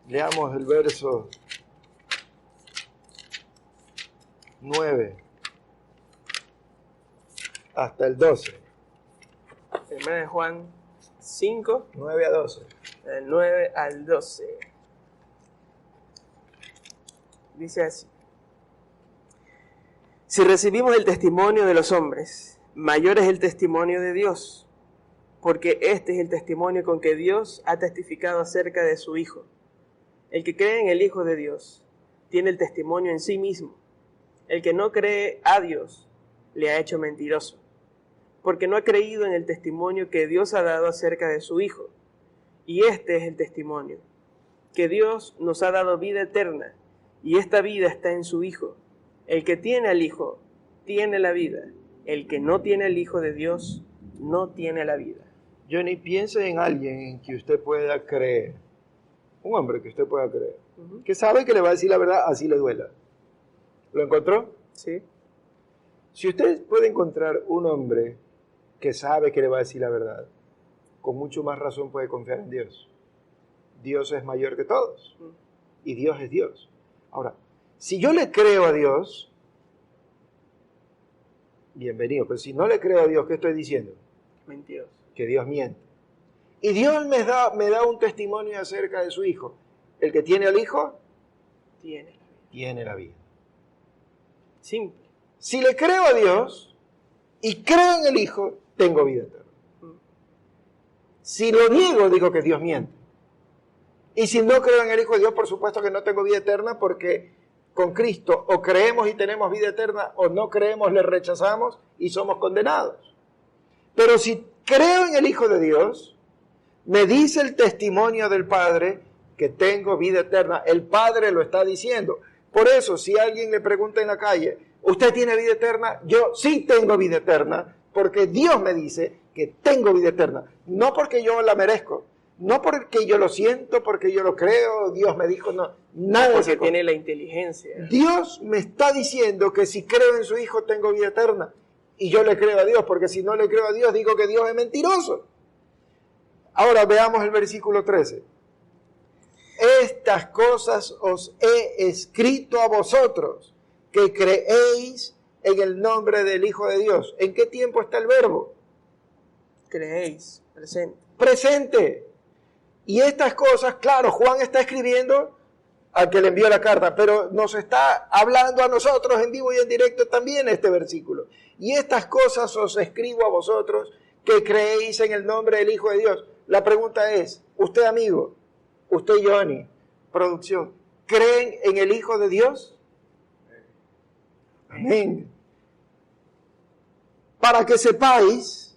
Leamos el verso 9 hasta el 12. Primera de Juan 5, 9 a 12. del 9 al 12. Dice así. Si recibimos el testimonio de los hombres, mayor es el testimonio de Dios, porque este es el testimonio con que Dios ha testificado acerca de su Hijo. El que cree en el Hijo de Dios tiene el testimonio en sí mismo. El que no cree a Dios le ha hecho mentiroso, porque no ha creído en el testimonio que Dios ha dado acerca de su Hijo. Y este es el testimonio, que Dios nos ha dado vida eterna, y esta vida está en su Hijo. El que tiene al Hijo tiene la vida. El que no tiene al Hijo de Dios no tiene la vida. Johnny, piense en alguien en que usted pueda creer. Un hombre que usted pueda creer. Que sabe que le va a decir la verdad, así le duela. ¿Lo encontró? ¿Sí? Si usted puede encontrar un hombre que sabe que le va a decir la verdad, con mucho más razón puede confiar en Dios. Dios es mayor que todos. Y Dios es Dios. Ahora, si yo le creo a Dios, bienvenido. Pero si no le creo a Dios, ¿qué estoy diciendo? Mentiroso. Que Dios miente. Y Dios me da un testimonio acerca de su Hijo. El que tiene al Hijo, Tiene la vida. tiene la vida. Simple. Si le creo a Dios y creo en el Hijo, tengo vida eterna. Si lo niego, digo que Dios miente. Y si no creo en el Hijo de Dios, por supuesto que no tengo vida eterna, porque con Cristo o creemos y tenemos vida eterna, o no creemos, le rechazamos y somos condenados. Pero si creo en el Hijo de Dios, me dice el testimonio del Padre que tengo vida eterna. El Padre lo está diciendo. Por eso, si alguien le pregunta en la calle, ¿usted tiene vida eterna? Yo sí tengo vida eterna, porque Dios me dice que tengo vida eterna. No porque yo la merezco, no porque yo lo siento, porque yo lo creo, Dios me dijo, no, nada de Porque eso. tiene la inteligencia. Dios me está diciendo que si creo en su Hijo tengo vida eterna. Y yo le creo a Dios, porque si no le creo a Dios, digo que Dios es mentiroso. Ahora veamos el versículo 13. Estas cosas os he escrito a vosotros, que creéis en el nombre del Hijo de Dios. ¿En qué tiempo está el verbo? Creéis, presente. Presente. Y estas cosas, claro, Juan está escribiendo al que le envió la carta, pero nos está hablando a nosotros en vivo y en directo también este versículo. Y estas cosas os escribo a vosotros que creéis en el nombre del Hijo de Dios. La pregunta es, usted amigo, usted Johnny, producción, ¿creen en el Hijo de Dios? Amén. Para que sepáis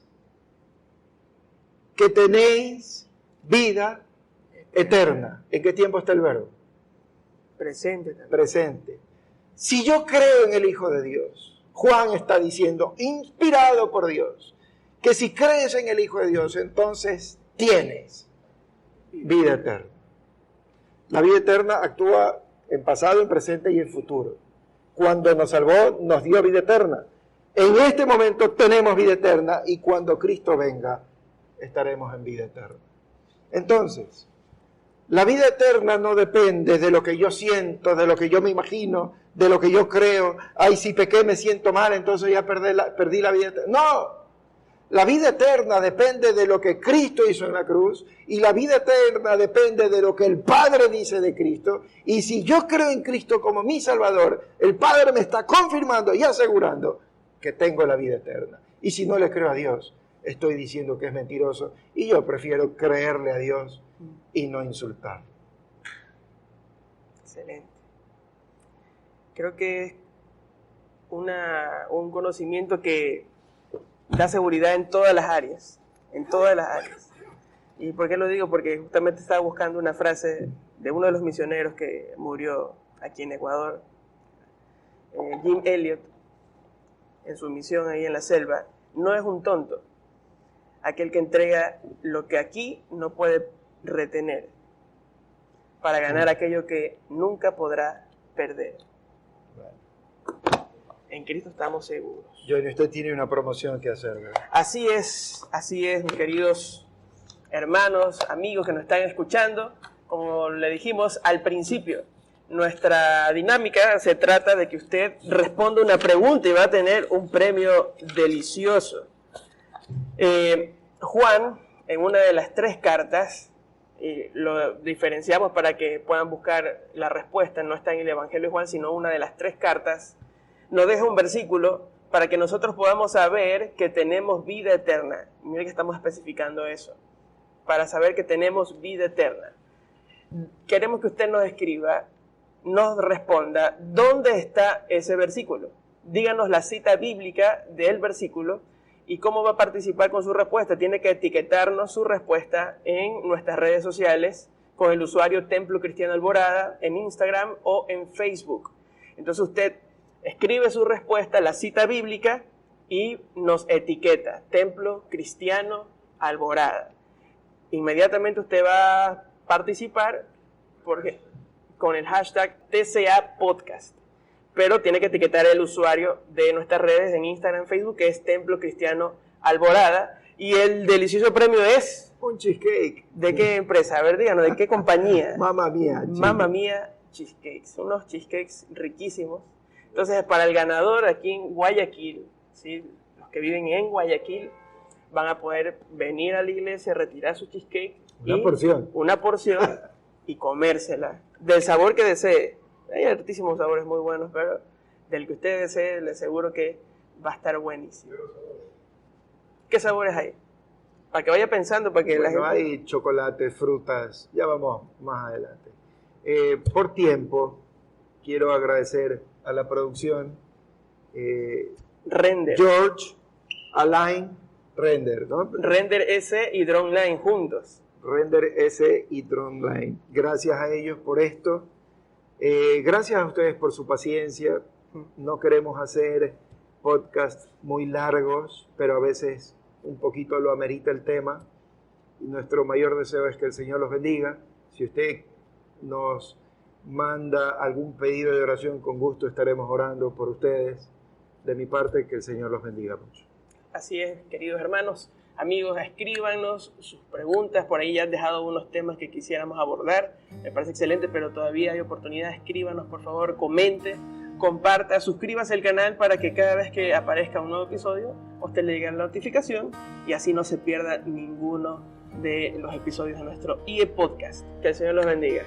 que tenéis vida eterna. ¿En qué tiempo está el verbo? Presente también. Presente. Si yo creo en el Hijo de Dios, Juan está diciendo, inspirado por Dios, que si crees en el Hijo de Dios, entonces tienes vida eterna. La vida eterna actúa en pasado, en presente y en futuro. Cuando nos salvó, nos dio vida eterna. En este momento tenemos vida eterna y cuando Cristo venga, estaremos en vida eterna. Entonces, la vida eterna no depende de lo que yo siento, de lo que yo me imagino, de lo que yo creo. Ay, si pequé me siento mal, entonces ya perdí la vida eterna. No, la vida eterna depende de lo que Cristo hizo en la cruz y la vida eterna depende de lo que el Padre dice de Cristo. Y si yo creo en Cristo como mi Salvador, el Padre me está confirmando y asegurando que tengo la vida eterna. Y si no le creo a Dios, estoy diciendo que es mentiroso y yo prefiero creerle a Dios y no insultarlo. Excelente. Creo que un conocimiento que da seguridad en todas las áreas, ¿Y por qué lo digo? Porque justamente estaba buscando una frase de uno de los misioneros que murió aquí en Ecuador, Jim Elliot, en su misión ahí en la selva. No es un tonto aquel que entrega lo que aquí no puede retener para ganar aquello que nunca podrá perder. En Cristo estamos seguros. Johnny, usted tiene una promoción que hacer, ¿verdad? Así es, mis queridos hermanos, amigos que nos están escuchando. Como le dijimos al principio, nuestra dinámica se trata de que usted responda una pregunta y va a tener un premio delicioso. Juan, en una de las 3 cartas, lo diferenciamos para que puedan buscar la respuesta, no está en el Evangelio de Juan, sino una de las 3 cartas, nos deja un versículo para que nosotros podamos saber que tenemos vida eterna. Mire que estamos especificando eso, para saber que tenemos vida eterna. Queremos que usted nos escriba, nos responda, ¿dónde está ese versículo? Díganos la cita bíblica del versículo y cómo va a participar con su respuesta. Tiene que etiquetarnos su respuesta en nuestras redes sociales con el usuario Templo Cristiano Alborada en Instagram o en Facebook. Entonces usted escribe su respuesta, la cita bíblica, y nos etiqueta, Templo Cristiano Alborada. Inmediatamente usted va a participar con el hashtag TCA Podcast, pero tiene que etiquetar el usuario de nuestras redes en Instagram, Facebook, que es Templo Cristiano Alborada, y el delicioso premio es... Un cheesecake. ¿De qué empresa? A ver, díganos, ¿de qué compañía? Mamma Mía. Mamma Mía Cheesecakes, unos cheesecakes riquísimos. Entonces, para el ganador aquí en Guayaquil, ¿sí? Los que viven en Guayaquil van a poder venir a la iglesia, retirar su cheesecake. Una porción y comérsela. Del sabor que desee. Hay altísimos sabores muy buenos, pero del que usted desee, le aseguro que va a estar buenísimo. ¿Qué sabores hay? Para que vaya pensando, para que la gente... Hay chocolate, frutas, ya vamos más adelante. Por tiempo, quiero agradecer a la producción Render. George, Alain, Render, ¿no? Render S y Drone juntos. Render S y Drone. Gracias a ellos por esto. Gracias a ustedes por su paciencia. No queremos hacer podcasts muy largos, pero a veces un poquito lo amerita el tema. Y nuestro mayor deseo es que el Señor los bendiga. Si usted nos manda algún pedido de oración, con gusto estaremos orando por ustedes. De mi parte, que el Señor los bendiga mucho. Así es, queridos hermanos, amigos, escríbanos sus preguntas. Por ahí ya han dejado unos temas que quisiéramos abordar. Me parece excelente, pero todavía hay oportunidad. Escríbanos, por favor, comente, comparta, suscríbase al canal para que cada vez que aparezca un nuevo episodio, a usted le llegue la notificación y así no se pierda ninguno de los episodios de nuestro IE Podcast. Que el Señor los bendiga.